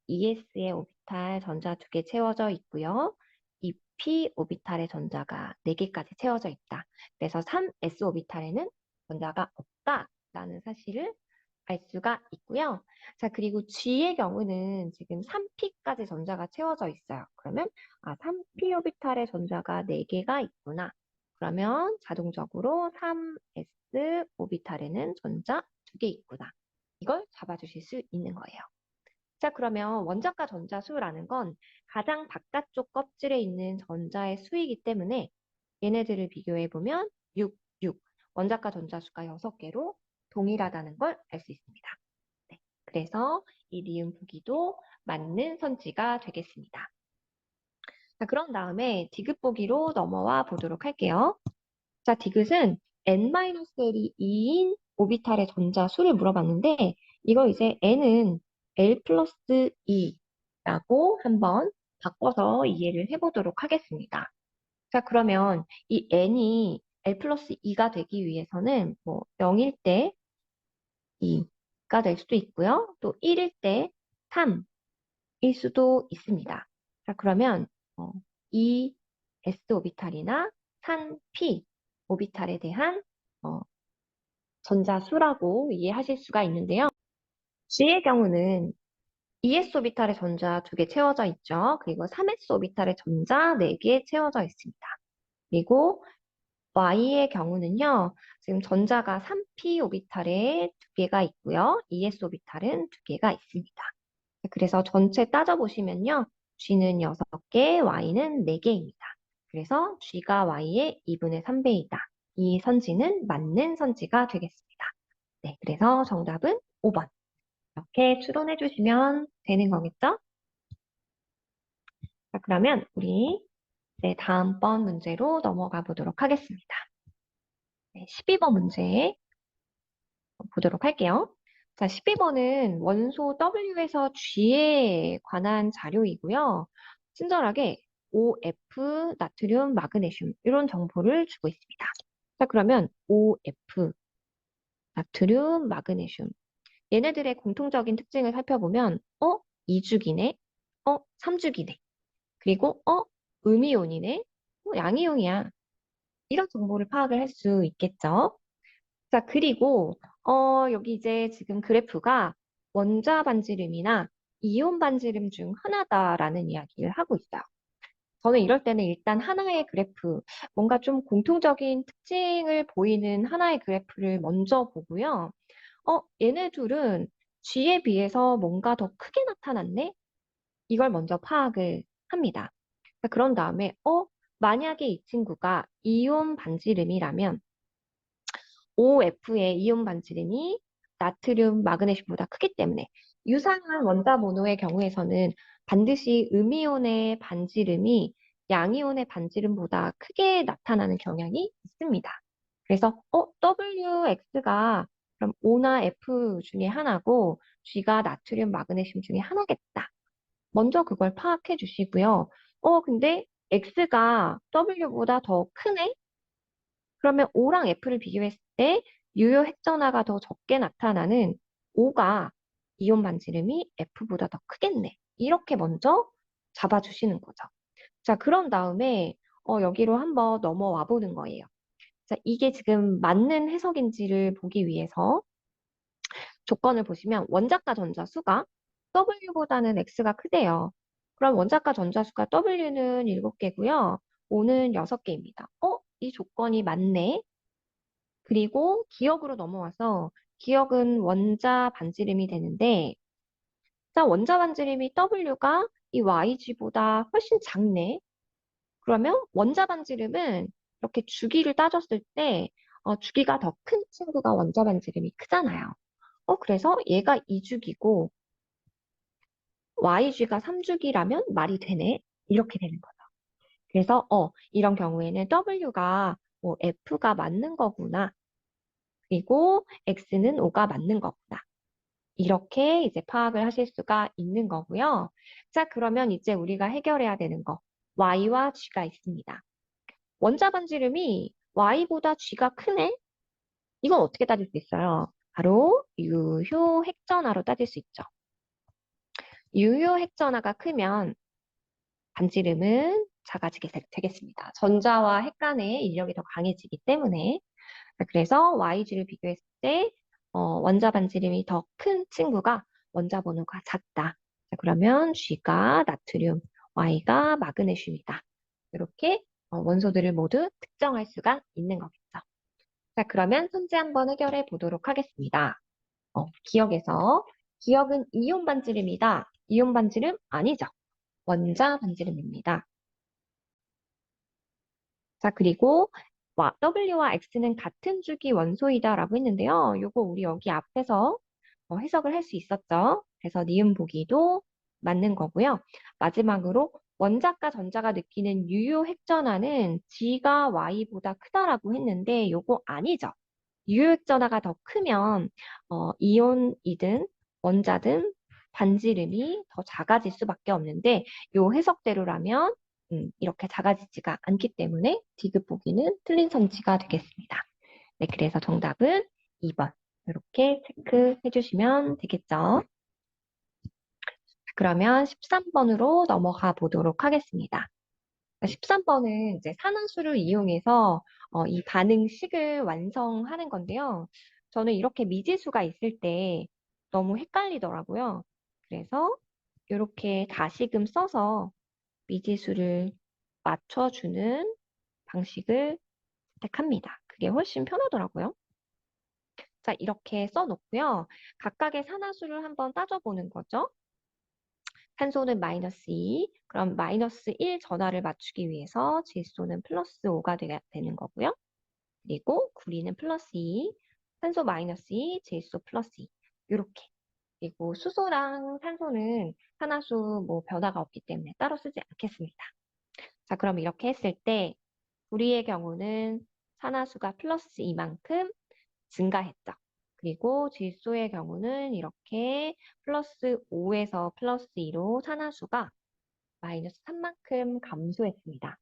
ES의 오비탈 전자 두 개 채워져 있고요. 이 3p 오비탈의 전자가 4개까지 채워져 있다. 그래서 3s 오비탈에는 전자가 없다라는 사실을 알 수가 있고요. 자, 그리고 G의 경우는 지금 3p까지 전자가 채워져 있어요. 그러면 3p 오비탈의 전자가 4개가 있구나. 그러면 자동적으로 3s 오비탈에는 전자 2개 있구나. 이걸 잡아주실 수 있는 거예요. 자, 그러면 원자과 전자 수라는 건 가장 바깥쪽 껍질에 있는 전자의 수이기 때문에 얘네들을 비교해보면 6, 6. 원자과 전자 수가 6개로 동일하다는 걸 알 수 있습니다. 네, 그래서 이 니은 보기도 맞는 선지가 되겠습니다. 자, 그런 다음에 디귿 보기로 넘어와 보도록 할게요. 자, 디귿은 n-l이 2인 오비탈의 전자 수를 물어봤는데 이걸 이제 n은 l 플러스 2라고 한번 바꿔서 이해를 해보도록 하겠습니다. 자, 그러면 이 n이 l 플러스 2가 되기 위해서는 뭐 0일 때 2가 될 수도 있고요. 또 1일 때 3일 수도 있습니다. 자, 그러면 2s 오비탈이나 3p 오비탈에 대한 전자수라고 이해하실 수가 있는데요. G의 경우는 2s 오비탈의 전자 2개 채워져 있죠. 그리고 3s 오비탈의 전자 4개 채워져 있습니다. 그리고 Y의 경우는요. 지금 전자가 3p 오비탈에 2개가 있고요. 2s 오비탈은 2개가 있습니다. 그래서 전체 따져보시면요. G는 6개, Y는 4개입니다. 그래서 G가 Y의 2분의 3배이다. 이 선지는 맞는 선지가 되겠습니다. 네, 그래서 정답은 5번. 이렇게 추론해 주시면 되는 거겠죠? 자, 그러면 우리 다음번 문제로 넘어가 보도록 하겠습니다. 네, 12번 문제 보도록 할게요. 자, 12번은 원소 W에서 G에 관한 자료이고요. 친절하게 OF, 나트륨, 마그네슘 이런 정보를 주고 있습니다. 자, 그러면 OF, 나트륨, 마그네슘 얘네들의 공통적인 특징을 살펴보면 2주기네, 3주기네, 그리고 음이온이네, 양이온이야. 이런 정보를 파악을 할 수 있겠죠. 자, 그리고 여기 이제 지금 그래프가 원자 반지름이나 이온 반지름 중 하나다라는 이야기를 하고 있어요. 저는 이럴 때는 일단 하나의 그래프, 뭔가 좀 공통적인 특징을 보이는 하나의 그래프를 먼저 보고요. 얘네 둘은 G에 비해서 뭔가 더 크게 나타났네? 이걸 먼저 파악을 합니다. 그런 다음에, 만약에 이 친구가 이온 반지름이라면 OF의 이온 반지름이 나트륨, 마그네슘보다 크기 때문에 유사한 원자 모노의 경우에서는 반드시 음이온의 반지름이 양이온의 반지름보다 크게 나타나는 경향이 있습니다. 그래서 WX가 그럼 O나 F 중에 하나고 G가 나트륨, 마그네슘 중에 하나겠다. 먼저 그걸 파악해 주시고요. 근데 X가 W보다 더 크네? 그러면 O랑 F를 비교했을 때 유효 핵전하가 더 적게 나타나는 O가 이온 반지름이 F보다 더 크겠네. 이렇게 먼저 잡아주시는 거죠. 자, 그런 다음에 여기로 한번 넘어와 보는 거예요. 자, 이게 지금 맞는 해석인지를 보기 위해서 조건을 보시면 원자과 전자수가 W보다는 X가 크대요. 그럼 원자과 전자수가 W는 7개고요. O는 6개입니다. 이 조건이 맞네. 그리고 기억으로 넘어와서 기억은 원자 반지름이 되는데 자, 원자 반지름이 W가 이 YG보다 훨씬 작네. 그러면 원자 반지름은 이렇게 주기를 따졌을 때 주기가 더 큰 친구가 원자 반지름이 크잖아요. 그래서 얘가 2주기고 YG가 3주기라면 말이 되네. 이렇게 되는 거죠. 그래서 이런 경우에는 W가 F가 맞는 거구나. 그리고 X는 O가 맞는 거구나. 이렇게 이제 파악을 하실 수가 있는 거고요. 자, 그러면 이제 우리가 해결해야 되는 거. Y와 G가 있습니다. 원자 반지름이 Y보다 G가 크네? 이건 어떻게 따질 수 있어요? 바로 유효 핵전하로 따질 수 있죠. 유효 핵전하가 크면 반지름은 작아지게 되겠습니다. 전자와 핵 간의 인력이 더 강해지기 때문에. 그래서 YG를 비교했을 때 원자 반지름이 더 큰 친구가 원자 번호가 작다. 자, 그러면 G가 나트륨, Y가 마그네슘이다. 이렇게 원소들을 모두 특정할 수가 있는 거겠죠. 자, 그러면 현재 한번 해결해 보도록 하겠습니다. 기억은 이온 반지름이다. 이온 반지름 아니죠. 원자 반지름입니다. 자, 그리고 W와 X는 같은 주기 원소이다라고 했는데요. 요거 우리 여기 앞에서 해석을 할 수 있었죠. 그래서 니은 보기도 맞는 거고요. 마지막으로 원자과 전자가 느끼는 유효 핵전하는 G가 Y보다 크다라고 했는데 요거 아니죠. 유효 핵전하가 더 크면 이온이든 원자든 반지름이 더 작아질 수밖에 없는데 요 해석대로라면 이렇게 작아지지가 않기 때문에 디귿 보기는 틀린 선지가 되겠습니다. 네, 그래서 정답은 2번. 이렇게 체크해 주시면 되겠죠. 그러면 13번으로 넘어가 보도록 하겠습니다. 13번은 이제 산화수를 이용해서 이 반응식을 완성하는 건데요. 저는 이렇게 미지수가 있을 때 너무 헷갈리더라고요. 그래서 이렇게 다시금 써서 미지수를 맞춰주는 방식을 선택합니다. 그게 훨씬 편하더라고요. 자, 이렇게 써놓고요. 각각의 산화수를 한번 따져보는 거죠. 산소는 마이너스 2, 그럼 마이너스 1 전하를 맞추기 위해서 질소는 플러스 5가 되는 거고요. 그리고 구리는 플러스 2, 산소 마이너스 2, 질소 플러스 2. 이렇게. 그리고 수소랑 산소는 산화수 뭐 변화가 없기 때문에 따로 쓰지 않겠습니다. 자, 그럼 이렇게 했을 때 구리의 경우는 산화수가 플러스 2만큼 증가했죠. 그리고 질소의 경우는 이렇게 플러스 5에서 플러스 2로 산화수가 마이너스 3만큼 감소했습니다.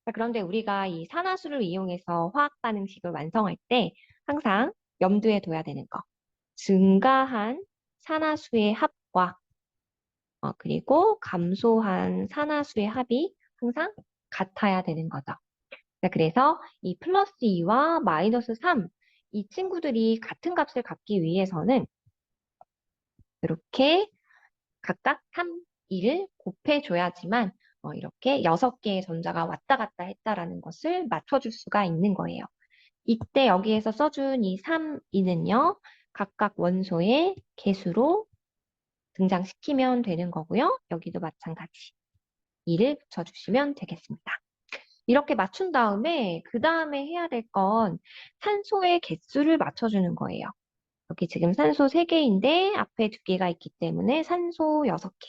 자, 그런데 우리가 이 산화수를 이용해서 화학 반응식을 완성할 때 항상 염두에 둬야 되는 거. 증가한 산화수의 합과 그리고 감소한 산화수의 합이 항상 같아야 되는 거죠. 자, 그래서 이 플러스 2와 마이너스 3, 이 친구들이 같은 값을 갖기 위해서는 이렇게 각각 3, 2를 곱해줘야지만 이렇게 6개의 전자가 왔다 갔다 했다라는 것을 맞춰줄 수가 있는 거예요. 이때 여기에서 써준 이 3, 2는요. 각각 원소의 개수로 등장시키면 되는 거고요. 여기도 마찬가지 2를 붙여주시면 되겠습니다. 이렇게 맞춘 다음에 그 다음에 해야 될 건 산소의 개수를 맞춰주는 거예요. 여기 지금 산소 3개인데 앞에 2개가 있기 때문에 산소 6개.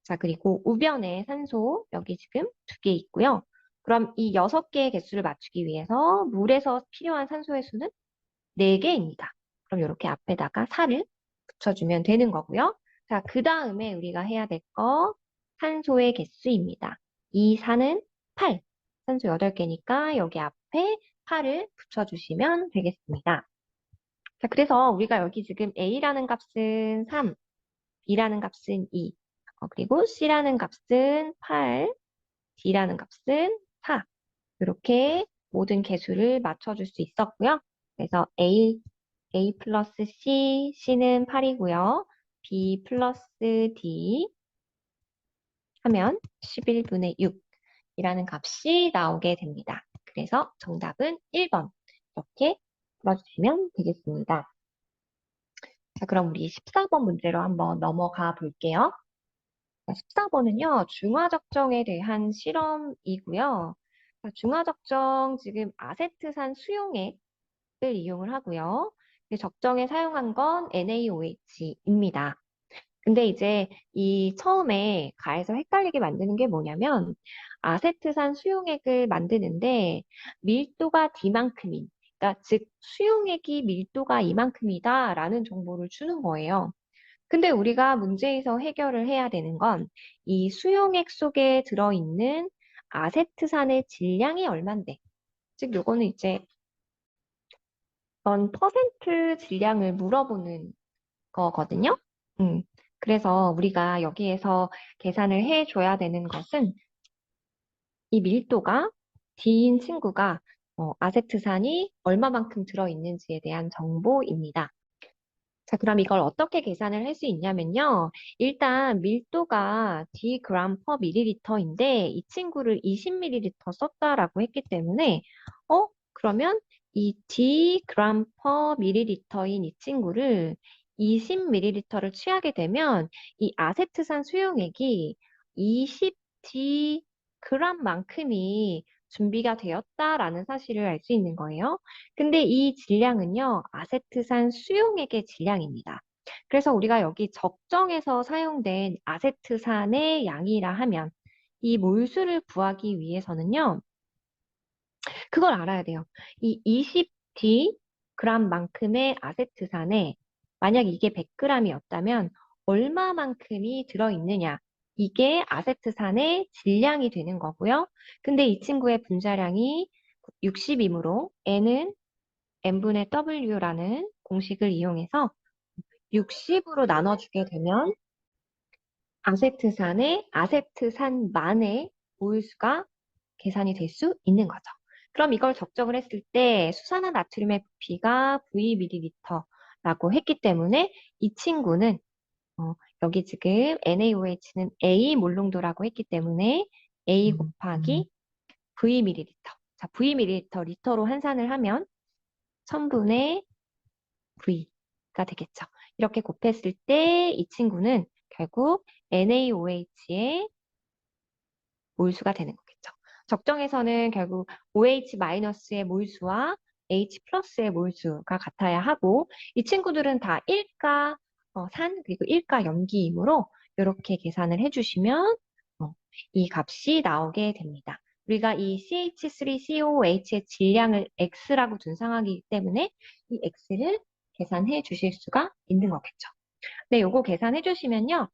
자, 그리고 우변에 산소 여기 지금 2개 있고요. 그럼 이 6개의 개수를 맞추기 위해서 물에서 필요한 산소의 수는 4개입니다. 그럼 이렇게 앞에다가 4를 붙여주면 되는 거고요. 자, 그 다음에 우리가 해야 될 거 산소의 개수입니다. 이 4는 8. 산소 8개니까 여기 앞에 8을 붙여주시면 되겠습니다. 자, 그래서 우리가 여기 지금 A라는 값은 3, B라는 값은 2, 그리고 C라는 값은 8, D라는 값은 4. 이렇게 모든 개수를 맞춰줄 수 있었고요. 그래서 A 플러스 C, C는 8이고요. B 플러스 D 하면 11분의 6이라는 값이 나오게 됩니다. 그래서 정답은 1번 이렇게 풀어주시면 되겠습니다. 자, 그럼 우리 14번 문제로 한번 넘어가 볼게요. 14번은요, 중화적정에 대한 실험이고요. 자, 중화적정 지금 아세트산 수용액을 이용을 하고요. 적정에 사용한 건 NaOH입니다. 근데 이제 이 처음에 가에서 헷갈리게 만드는 게 뭐냐면 아세트산 수용액을 만드는데 밀도가 D만큼인, 그러니까 즉 수용액이 밀도가 이만큼이다라는 정보를 주는 거예요. 근데 우리가 문제에서 해결을 해야 되는 건 이 수용액 속에 들어있는 아세트산의 질량이 얼만데, 즉 요거는 이제 퍼센트 질량을 물어보는 거거든요. 음, 그래서 우리가 여기에서 계산을 해줘야 되는 것은 이 밀도가 D인 친구가 아세트산이 얼마만큼 들어있는지에 대한 정보입니다. 자, 그럼 이걸 어떻게 계산을 할 수 있냐면요. 일단 밀도가 Dg per 밀리리터인데 이 친구를 20ml 썼다라고 했기 때문에 그러면 이 Dg per 밀리리터인 이 친구를 20ml를 취하게 되면 이 아세트산 수용액이 20Dg만큼이 준비가 되었다라는 사실을 알 수 있는 거예요. 근데 이 질량은요, 아세트산 수용액의 질량입니다. 그래서 우리가 여기 적정에서 사용된 아세트산의 양이라 하면 이 몰수를 구하기 위해서는요, 그걸 알아야 돼요. 이 20D g만큼의 만약 이게 100g이었다면 얼마만큼이 들어있느냐. 이게 아세트산의 질량이 되는 거고요. 근데 이 친구의 분자량이 60이므로 N은 n분의 w라는 공식을 이용해서 60으로 나눠주게 되면 아세트산만의 모유수가 계산이 될 수 있는 거죠. 그럼 이걸 적정을 했을 때 수산화 나트륨의 부피가 Vml라고 했기 때문에 이 친구는 여기 지금 NaOH는 A 몰롱도라고 했기 때문에 A 곱하기 Vml. 자, Vml 리터로 환산을 하면 1000분의 V가 되겠죠. 이렇게 곱했을 때 이 친구는 결국 NaOH의 몰수가 되는 거겠죠. 적정에서는 결국 OH-의 몰수와 H+의 몰수가 같아야 하고 이 친구들은 다 1가 산 그리고 1가 염기이므로 이렇게 계산을 해주시면 이 값이 나오게 됩니다. 우리가 이 CH3COOH의 질량을 X라고 준상하기 때문에 이 X를 계산해 주실 수가 있는 거겠죠. 네, 요거 계산해 주시면요.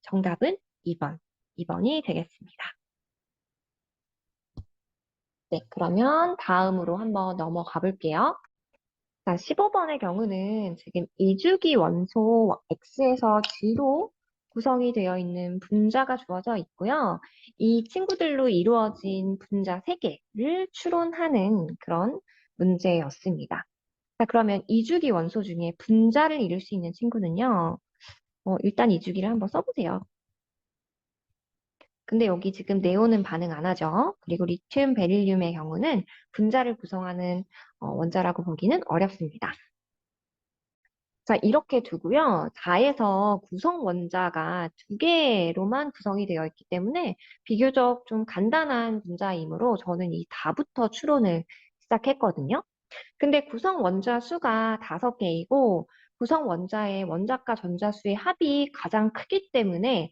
정답은 2번. 2번이 되겠습니다. 네, 그러면 다음으로 한번 넘어가 볼게요. 자, 15번의 경우는 지금 이주기 원소 X에서 G로 구성이 되어 있는 분자가 주어져 있고요. 이 친구들로 이루어진 분자 3개를 추론하는 그런 문제였습니다. 자, 그러면 이주기 원소 중에 분자를 이룰 수 있는 친구는요. 일단 이주기를 한번 써보세요. 근데 여기 지금 네온은 반응 안 하죠. 그리고 리튬, 베릴륨의 경우는 분자를 구성하는 원자라고 보기는 어렵습니다. 자, 이렇게 두고요. 4에서 구성 원자가 2개로만 구성이 되어 있기 때문에 비교적 좀 간단한 분자이므로 저는 이 다부터 추론을 시작했거든요. 근데 구성 원자 수가 5개이고 구성 원자의 원자과 전자수의 합이 가장 크기 때문에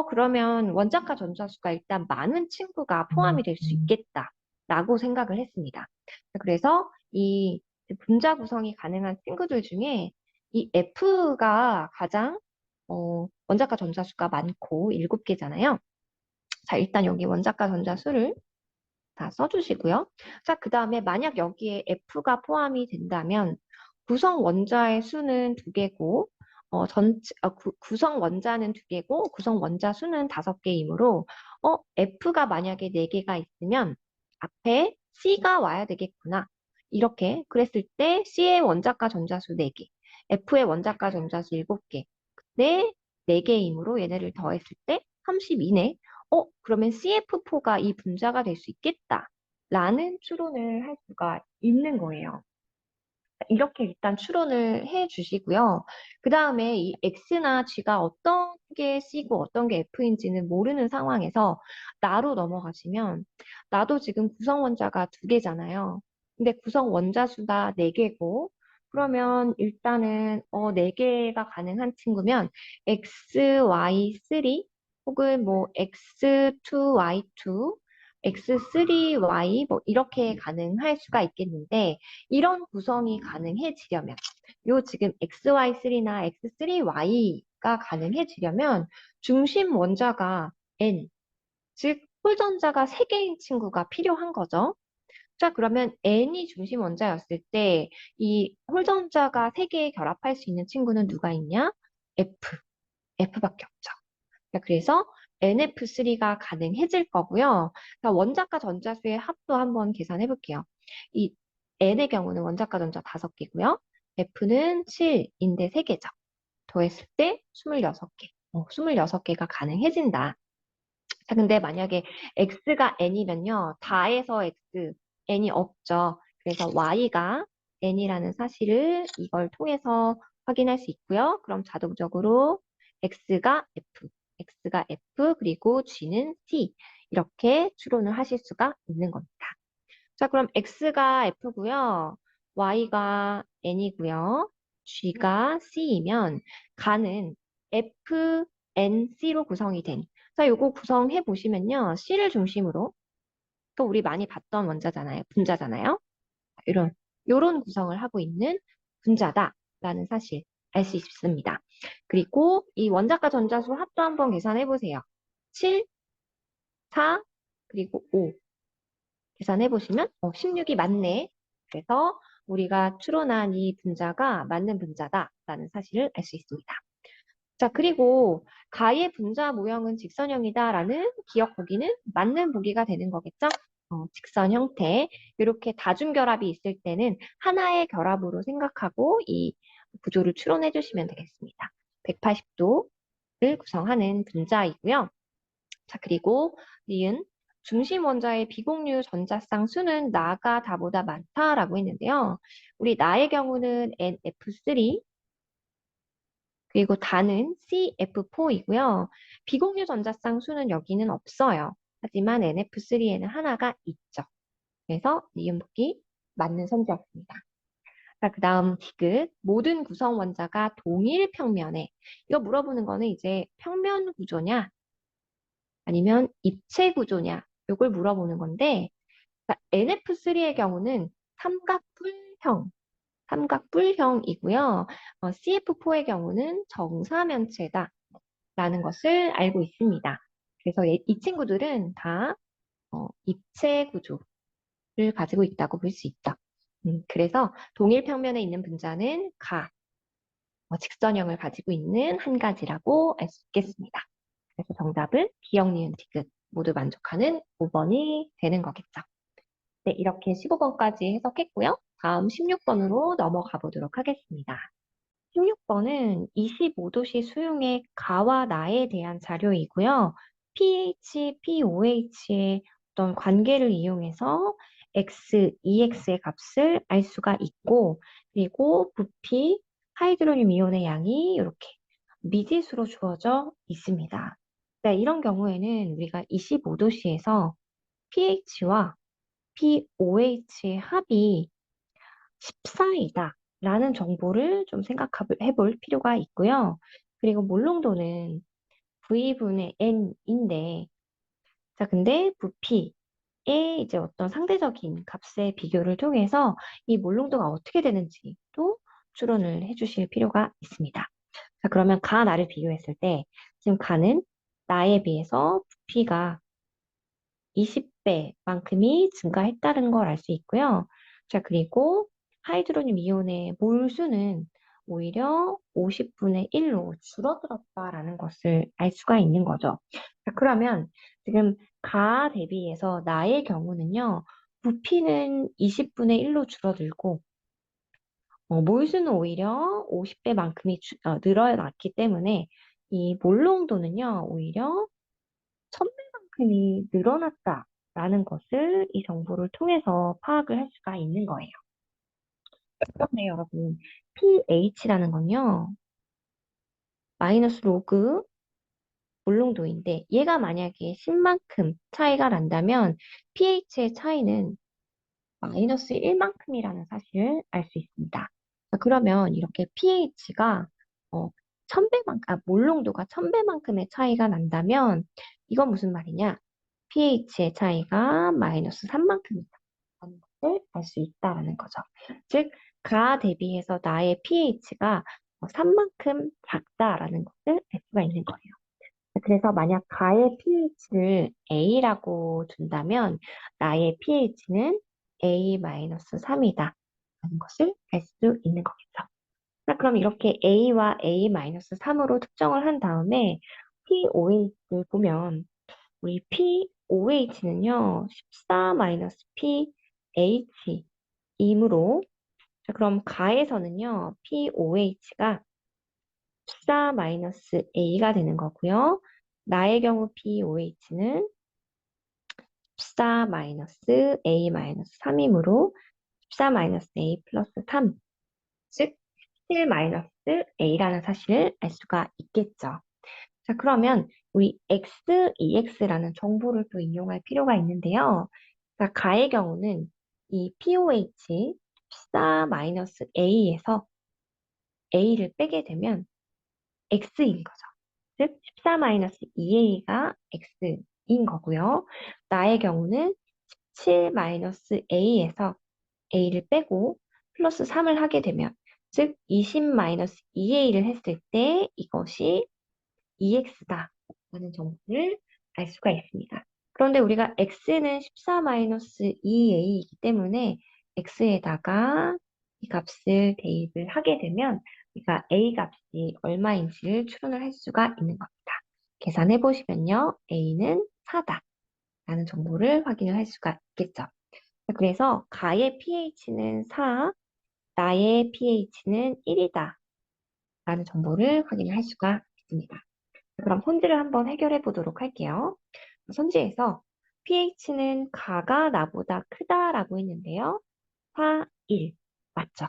그러면 원자과 전자수가 일단 많은 친구가 포함이 될 수 있겠다라고 생각을 했습니다. 그래서 이 분자 구성이 가능한 친구들 중에 이 F가 가장 원자과 전자수가 많고 7개잖아요. 자, 일단 여기 원자과 전자수를 다 써주시고요. 자, 그 다음에 만약 여기에 F가 포함이 된다면 구성 원자의 수는 2개고 구성 원자는 2개고 구성 원자 수는 5개이므로 F가 만약에 4개가 있으면 앞에 C가 와야 되겠구나. 이렇게 그랬을 때 C의 원자과 전자수 4개, F의 원자과 전자수 7개, 근데 4개이므로 얘네를 더했을 때 32네. 그러면 CF4가 이 분자가 될 수 있겠다. 라는 추론을 할 수가 있는 거예요. 이렇게 일단 추론을 해 주시고요. 그 다음에 이 X나 G가 어떤 게 C고 어떤 게 F인지는 모르는 상황에서 나로 넘어가시면 나도 지금 구성 원자가 2개잖아요. 근데 구성 원자 수가 4개고 그러면 일단은 4개가 가능한 친구면 XY3 혹은 뭐 X2Y2 X3Y 뭐 이렇게 가능할 수가 있겠는데 이런 구성이 가능해지려면 요 지금 XY3나 X3Y가 가능해지려면 중심 원자가 N, 즉 홀전자가 3개인 친구가 필요한 거죠. 자, 그러면 N이 중심 원자였을 때 이 홀전자가 3개 결합할 수 있는 친구는 누가 있냐? F, F밖에 없죠. 자, 그래서 NF3가 가능해질 거고요. 자, 원자과 전자수의 합도 한번 계산해 볼게요. 이 N의 경우는 원자과 전자 5개고요. F는 7인데 3개죠. 더했을 때 26개. 26개가 가능해진다. 자, 근데 만약에 x가 n이면요. 다에서 x, n이 없죠. 그래서 y가 n이라는 사실을 이걸 통해서 확인할 수 있고요. 그럼 자동적으로 x가 f, 그리고 g는 c. 이렇게 추론을 하실 수가 있는 겁니다. 자, 그럼 x가 f고요. y가 n이고요. g가 c이면 가는 f, n, c로 구성이 된. 자, 요거 구성해 보시면요. c를 중심으로 또 우리 많이 봤던 원자잖아요. 분자잖아요. 요런 구성을 하고 있는 분자다라는 사실 알 수 있습니다. 그리고 이 원자과 전자수 합도 한번 계산해 보세요. 7, 4, 그리고 5. 계산해 보시면 16이 맞네. 그래서 우리가 추론한 이 분자가 맞는 분자다라는 사실을 알 수 있습니다. 자, 그리고 가의 분자 모형은 직선형이다라는 기억 보기는 맞는 보기가 되는 거겠죠? 직선 형태. 이렇게 다중결합이 있을 때는 하나의 결합으로 생각하고 이 구조를 추론해 주시면 되겠습니다. 180도를 구성하는 분자이고요. 자, 그리고 니은 중심 원자의 비공유 전자쌍 수는 나가 다보다 많다라고 했는데요. 우리 나의 경우는 NF3, 그리고 다는 CF4이고요. 비공유 전자쌍 수는 여기는 없어요. 하지만 NF3에는 하나가 있죠. 그래서 니은 보기 맞는 선지였습니다. 자, 그 다음 디귿. 모든 구성 원자가 동일 평면에. 이거 물어보는 거는 이제 평면 구조냐, 아니면 입체 구조냐, 이걸 물어보는 건데, NF3의 경우는 삼각뿔형, 삼각뿔형이고요. CF4의 경우는 정사면체다. 라는 것을 알고 있습니다. 그래서 이 친구들은 다 입체 구조를 가지고 있다고 볼 수 있다. 그래서 동일 평면에 있는 분자는 직선형을 가지고 있는 한 가지라고 알 수 있겠습니다. 그래서 정답은 기억, 니은, 디귿 모두 만족하는 5번이 되는 거겠죠. 네, 이렇게 15번까지 해석했고요. 다음 16번으로 넘어가 보도록 하겠습니다. 16번은 25도씨 수용의 가와 나에 대한 자료이고요. pH, pOH의 어떤 관계를 이용해서 x, EX의 값을 알 수가 있고, 그리고 부피, 하이드로늄 이온의 양이 이렇게 미지수로 주어져 있습니다. 네, 이런 경우에는 우리가 25도씨에서 pH와 pOH의 합이 14이다 라는 정보를 좀 생각해 볼 필요가 있고요. 그리고 몰롱도는 V분의 N인데, 자, 근데 부피의 이제 어떤 상대적인 값의 비교를 통해서 이 몰롱도가 어떻게 되는지도 추론을 해주실 필요가 있습니다. 자, 그러면 가, 나를 비교했을 때, 지금 가는 나에 비해서 부피가 20배만큼이 증가했다는 걸 알 수 있고요. 자, 그리고 하이드로늄 이온의 몰수는 오히려 50분의 1로 줄어들었다라는 것을 알 수가 있는 거죠. 자, 그러면 지금 가 대비해서 나의 경우는요, 부피는 20분의 1로 줄어들고, 몰수는 오히려 50배만큼이 늘어났기 때문에 이 몰롱도는요, 오히려 1000배만큼이 늘어났다라는 것을 이 정보를 통해서 파악을 할 수가 있는 거예요. 그런데 여러분, pH라는 건요, 마이너스 로그 몰롱도인데 얘가 만약에 10만큼 차이가 난다면 pH의 차이는 마이너스 1만큼이라는 사실을 알 수 있습니다. 자, 그러면 이렇게 pH가 1000배만큼, 몰롱도가 1000배만큼의 차이가 난다면 이건 무슨 말이냐? pH의 차이가 마이너스 3만큼이다. 라는 것을 알 수 있다라는 거죠. 즉, 가 대비해서 나의 pH가 3만큼 작다라는 것을 알 수가 있는 거예요. 그래서 만약 가의 pH를 A라고 둔다면 나의 pH는 A-3이다 라는 것을 알 수 있는 거겠죠. 자, 그럼 이렇게 A와 A-3으로 특정을 한 다음에 POH를 보면 우리 POH는요, 14-PH이므로 자, 그럼 가에서는요, POH가 14-A가 되는 거고요. 나의 경우 POH는 14-A-3이므로 14-A 플러스 3, 즉 17-A라는 사실을 알 수가 있겠죠. 자, 그러면 우리 X, EX라는 정보를 또 인용할 필요가 있는데요. 자, 가의 경우는 이 POH 14-A에서 A를 빼게 되면 X인 거죠. 즉, 14-2A가 X인 거고요. 나의 경우는 17-A에서 A를 빼고 플러스 3을 하게 되면, 즉, 20-2A를 했을 때 이것이 EX다 라는 정보를 알 수가 있습니다. 그런데 우리가 X는 14-2A이기 때문에 X에다가 이 값을 대입을 하게 되면 우리가 A 값이 얼마인지를 추론을 할 수가 있는 겁니다. 계산해 보시면요. A는 4다 라는 정보를 확인을 할 수가 있겠죠. 그래서 가의 pH는 4, 나의 pH는 1이다 라는 정보를 확인을 할 수가 있습니다. 그럼 선지를 한번 해결해 보도록 할게요. 선지에서 pH는 가가 나보다 크다라고 했는데요. 4, 1. 맞죠?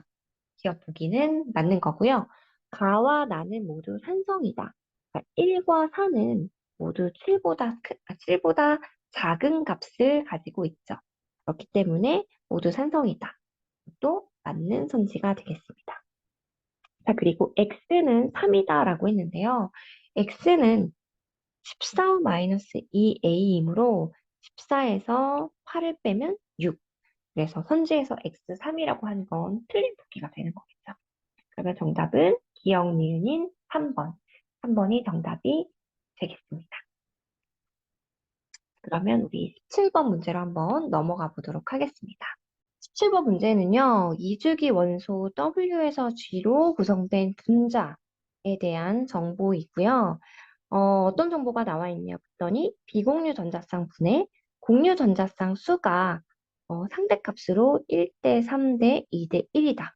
기억 보기는 맞는 거고요. 가와 나는 모두 산성이다. 그러니까 1과 4는 모두 7보다 작은 값을 가지고 있죠. 그렇기 때문에 모두 산성이다. 또 맞는 선지가 되겠습니다. 자, 그리고 x는 3이다라고 했는데요. x는 14-2a이므로 14에서 8을 빼면 6. 그래서 선지에서 x3이라고 한 건 틀린 보기가 되는 거겠죠. 그러면 정답은 기억 니은인 3번. 3번이 정답이 되겠습니다. 그러면 우리 17번 문제로 한번 넘어가 보도록 하겠습니다. 17번 문제는요, 2주기 원소 W에서 G로 구성된 분자에 대한 정보이고요. 어떤 정보가 나와 있냐 봤더니 비공유 전자쌍 분의 공유 전자쌍 수가 상대값으로 1대 3대 2대 1이다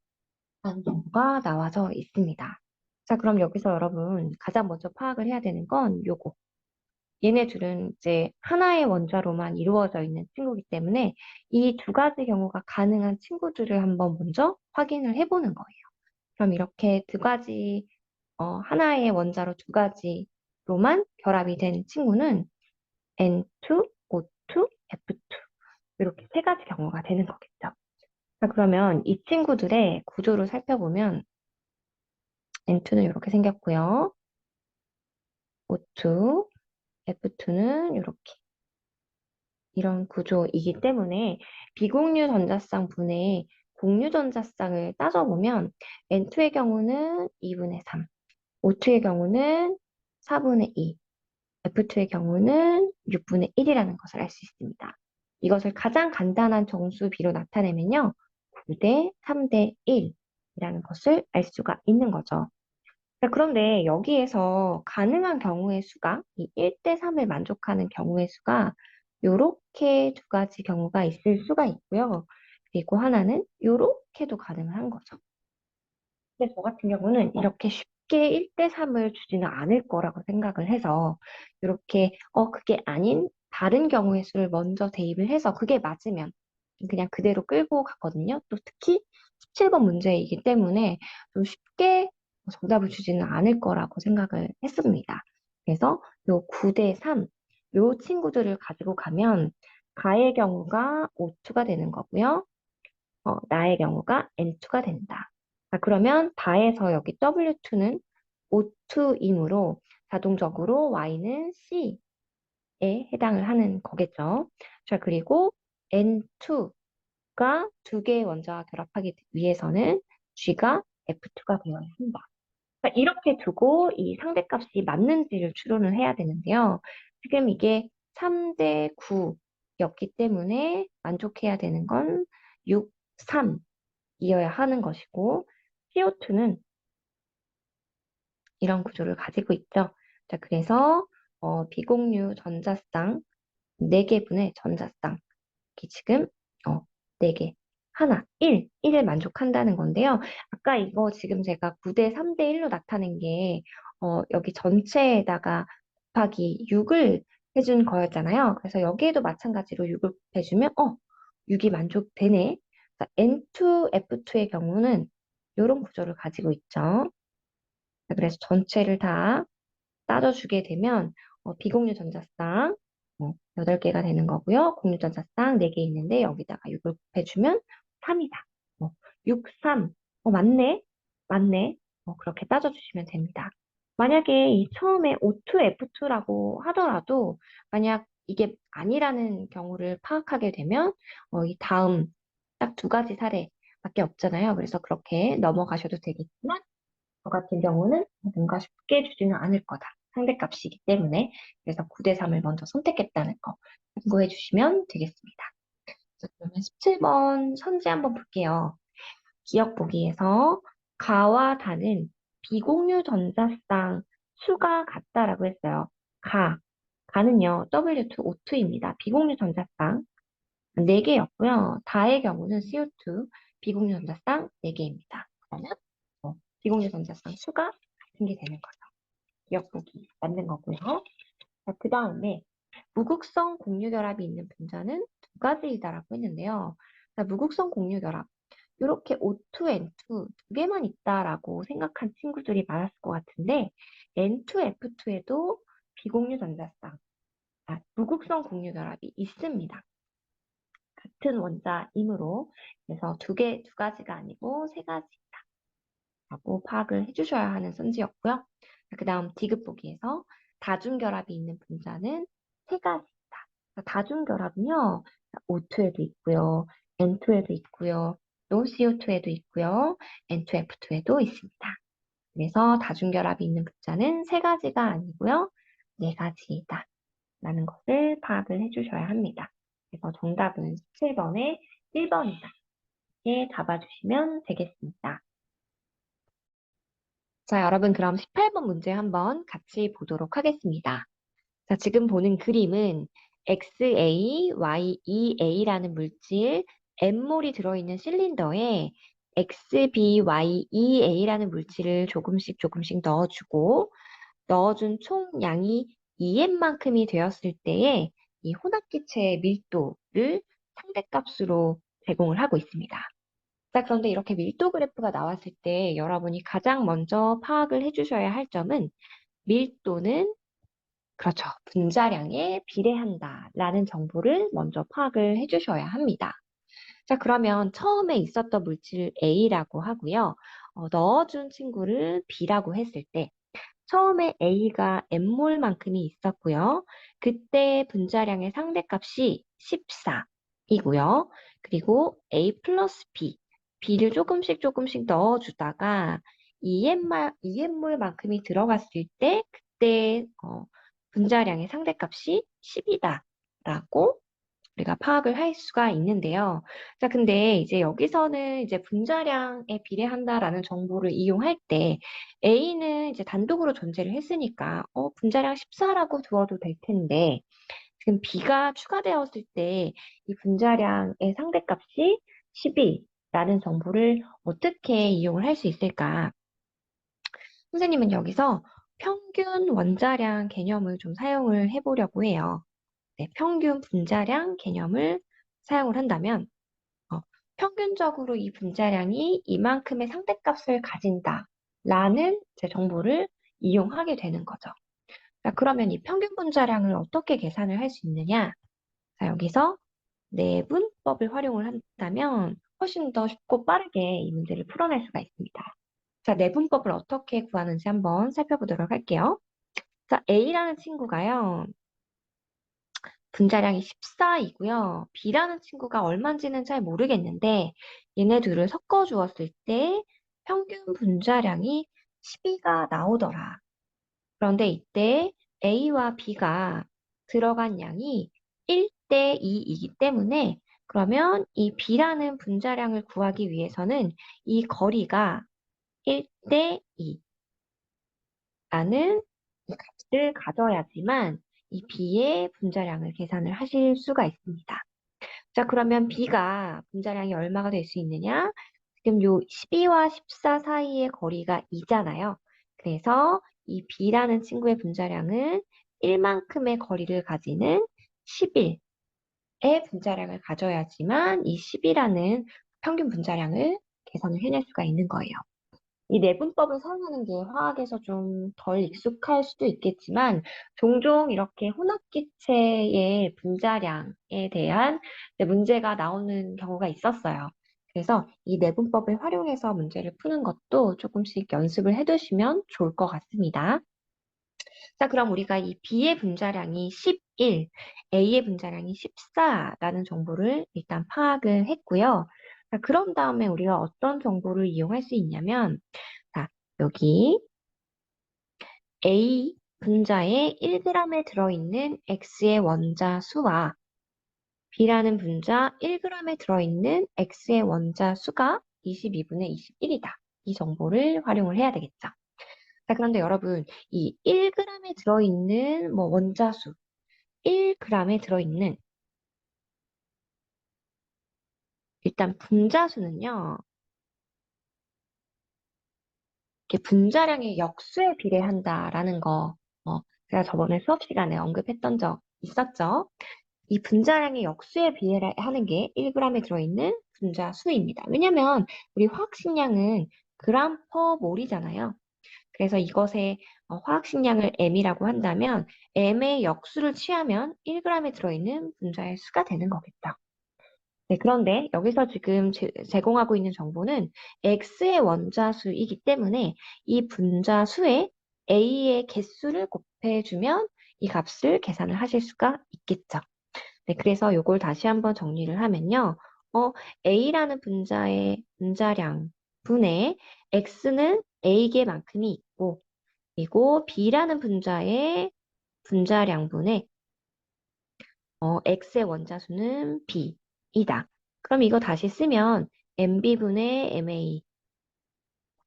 라는 정보가 나와져 있습니다. 자, 그럼 여기서 여러분 가장 먼저 파악을 해야 되는 건 요거. 얘네 둘은 이제 하나의 원자로만 이루어져 있는 친구이기 때문에 이 두 가지 경우가 가능한 친구들을 한번 먼저 확인을 해보는 거예요. 그럼 이렇게 두 가지, 하나의 원자로 두 가지로만 결합이 된 친구는 N2, O2, F2 이렇게 세 가지 경우가 되는 거겠죠. 자, 그러면 이 친구들의 구조를 살펴보면 N2는 이렇게 생겼고요. O2, F2는 이렇게 이런 구조이기 때문에 비공유 전자쌍 분의 공유 전자쌍을 따져보면 N2의 경우는 2분의 3, O2의 경우는 4분의 2, F2의 경우는 6분의 1이라는 것을 알 수 있습니다. 이것을 가장 간단한 정수비로 나타내면요. 9대 3대 1이라는 것을 알 수가 있는 거죠. 자, 그런데 여기에서 가능한 경우의 수가, 이 1대 3을 만족하는 경우의 수가 요렇게 두 가지 경우가 있을 수가 있고요. 그리고 하나는 요렇게도 가능한 거죠. 근데 저 같은 경우는 이렇게 쉽게 1대 3을 주지는 않을 거라고 생각을 해서 이렇게 그게 아닌 다른 경우의 수를 먼저 대입을 해서 그게 맞으면 그냥 그대로 끌고 갔거든요. 또 특히 17번 문제이기 때문에 좀 쉽게 정답을 주지는 않을 거라고 생각을 했습니다. 그래서 요 9대 3, 요 친구들을 가지고 가면 가의 경우가 O2가 되는 거고요. 나의 경우가 N2가 된다. 자, 그러면 다에서 여기 W2는 O2이므로 자동적으로 Y는 C에 해당을 하는 거겠죠. 자, 그리고 N2가 두 개의 원자와 결합하기 위해서는 G가 F2가 되어야 한다. 자, 이렇게 두고 이 상대값이 맞는지를 추론을 해야 되는데요. 지금 이게 3대 9였기 때문에 만족해야 되는 건 6, 3, 이어야 하는 것이고 CO2는 이런 구조를 가지고 있죠. 자, 그래서 비공유 전자쌍 4개분의 전자쌍 이렇게 지금 4개 하나 1을 만족한다는 건데요. 아까 이거 지금 제가 9대 3대 1로 나타낸 게 여기 전체에다가 곱하기 6을 해준 거였잖아요. 그래서 여기에도 마찬가지로 6을 곱해주면 6이 만족되네. N2, F2의 경우는 이런 구조를 가지고 있죠. 자, 그래서 전체를 다 따져주게 되면 비공유 전자쌍 8개가 되는 거고요. 공유 전자쌍 4개 있는데 여기다가 6을 곱해주면 3이다. 6, 3. 맞네. 맞네. 그렇게 따져주시면 됩니다. 만약에 이 처음에 O2, F2라고 하더라도 만약 이게 아니라는 경우를 파악하게 되면 이 다음 딱 2가지 사례밖에 없잖아요. 그래서 그렇게 넘어가셔도 되겠지만 저 같은 경우는 뭔가 쉽게 주지는 않을 거다. 상대값이기 때문에. 그래서 9대 3을 먼저 선택했다는 거 참고해 주시면 되겠습니다. 자, 그러면 17번 선지 한번 볼게요. 기억 보기에서 가와 다는 비공유 전자쌍 수가 같다라고 했어요. 가는요, W2, O2입니다. 비공유 전자쌍 4개였고요. 다의 경우는 CO2, 비공유 전자쌍 4개입니다. 그러면 비공유 전자쌍 수가 같은 게 되는 거죠. 기억 보기 맞는 거고요. 자, 그 다음에 무극성 공유결합이 있는 분자는 2가지이다라고 했는데요. 자, 무극성 공유결합 이렇게 O2, N2 2개만 있다라고 생각한 친구들이 많았을 것 같은데 N2, F2에도 비공유 전자쌍, 무극성 공유결합이 있습니다. 같은 원자이므로 그래서 두 가지가 아니고 3가지라고 파악을 해주셔야 하는 선지였고요. 그 다음 디귿 보기에서 다중결합이 있는 분자는 3가지입니다. 다중결합은요, O2에도 있고요, N2에도 있고요, 또 CO2에도 있고요, N2F2에도 있습니다. 그래서 다중결합이 있는 분자는 3가지가 아니고요, 4가지이다. 라는 것을 파악을 해주셔야 합니다. 그래서 정답은 17번에 1번이다. 이렇게 잡아주시면 되겠습니다. 자, 여러분 그럼 18번 문제 한번 같이 보도록 하겠습니다. 자, 지금 보는 그림은 XA, YEA라는 물질 N몰이 들어있는 실린더에 XBYEA라는 물질을 조금씩 넣어주고 넣어준 총 양이 2N만큼이 되었을 때에 이 혼합기체의 밀도를 상대값으로 제공을 하고 있습니다. 자, 그런데 이렇게 밀도 그래프가 나왔을 때 여러분이 가장 먼저 파악을 해주셔야 할 점은 밀도는 그렇죠. 분자량에 비례한다라는 정보를 먼저 파악을 해주셔야 합니다. 자, 그러면 처음에 있었던 물질 A라고 하고요. 넣어준 친구를 B라고 했을 때 처음에 A가 N몰만큼이 있었고요. 그때 분자량의 상대값이 14이고요. 그리고 A 플러스 B, B를 조금씩 넣어주다가 2N몰만큼이 들어갔을 때 그때 분자량의 상대값이 10이다라고 우리가 파악을 할 수가 있는데요. 자, 근데 이제 여기서는 이제 분자량에 비례한다라는 정보를 이용할 때 A는 이제 단독으로 존재를 했으니까 분자량 14라고 두어도 될 텐데 지금 B가 추가되었을 때 이 분자량의 상대값이 10이라는 정보를 어떻게 이용을 할 수 있을까? 선생님은 여기서 평균 원자량 개념을 좀 사용을 해보려고 해요. 네, 평균 분자량 개념을 사용을 한다면 평균적으로 이 분자량이 이만큼의 상대값을 가진다라는 제 정보를 이용하게 되는 거죠. 자, 그러면 이 평균 분자량을 어떻게 계산을 할 수 있느냐? 자, 여기서 내분법을 활용을 한다면 훨씬 더 쉽고 빠르게 이 문제를 풀어낼 수가 있습니다. 자, 내분법을 어떻게 구하는지 한번 살펴보도록 할게요. 자, A라는 친구가요. 분자량이 14이고요. B라는 친구가 얼마인지는 잘 모르겠는데 얘네 둘을 섞어 주었을 때 평균 분자량이 12가 나오더라. 그런데 이때 A와 B가 들어간 양이 1대 2이기 때문에 그러면 이 B라는 분자량을 구하기 위해서는 이 거리가 1대 2라는 이 값을 가져야지만 이 B의 분자량을 계산을 하실 수가 있습니다. 자, 그러면 B가 분자량이 얼마가 될 수 있느냐? 지금 요 12와 14 사이의 거리가 2잖아요. 그래서 이 B라는 친구의 분자량은 1만큼의 거리를 가지는 11의 분자량을 가져야지만 이 10이라는 평균 분자량을 계산을 해낼 수가 있는 거예요. 이 내분법을 사용하는 게 화학에서 좀 덜 익숙할 수도 있겠지만 종종 이렇게 혼합기체의 분자량에 대한 문제가 나오는 경우가 있었어요. 그래서 이 내분법을 활용해서 문제를 푸는 것도 조금씩 연습을 해두시면 좋을 것 같습니다. 자, 그럼 우리가 이 B의 분자량이 11, A의 분자량이 14라는 정보를 일단 파악을 했고요. 자, 그런 다음에 우리가 어떤 정보를 이용할 수 있냐면, 자, 여기 A 분자에 1g에 들어있는 X의 원자 수와 B라는 분자 1g에 들어있는 X의 원자 수가 22분의 21이다. 이 정보를 활용을 해야 되겠죠. 자, 그런데 여러분, 이 1g에 들어있는 뭐 원자수, 1g에 들어있는 일단 분자수는요, 이렇게 분자량의 역수에 비례한다라는 거, 제가 저번에 수업 시간에 언급했던 적 있었죠. 이 분자량의 역수에 비례하는 게 1g에 들어있는 분자수입니다. 왜냐면 우리 화학식량은 그램 퍼 몰이잖아요. 그래서 이것의 화학식량을 m이라고 한다면 m의 역수를 취하면 1g에 들어있는 분자의 수가 되는 거겠죠. 네, 그런데 여기서 지금 제공하고 있는 정보는 X의 원자수이기 때문에 이 분자수에 A의 개수를 곱해주면 이 값을 계산을 하실 수가 있겠죠. 네, 그래서 이걸 다시 한번 정리를 하면요. A라는 분자의 분자량 분의 X는 A개만큼이 있고, 그리고 B라는 분자의 분자량분의 X의 원자수는 B이다. 그럼 이거 다시 쓰면 MB분의 MA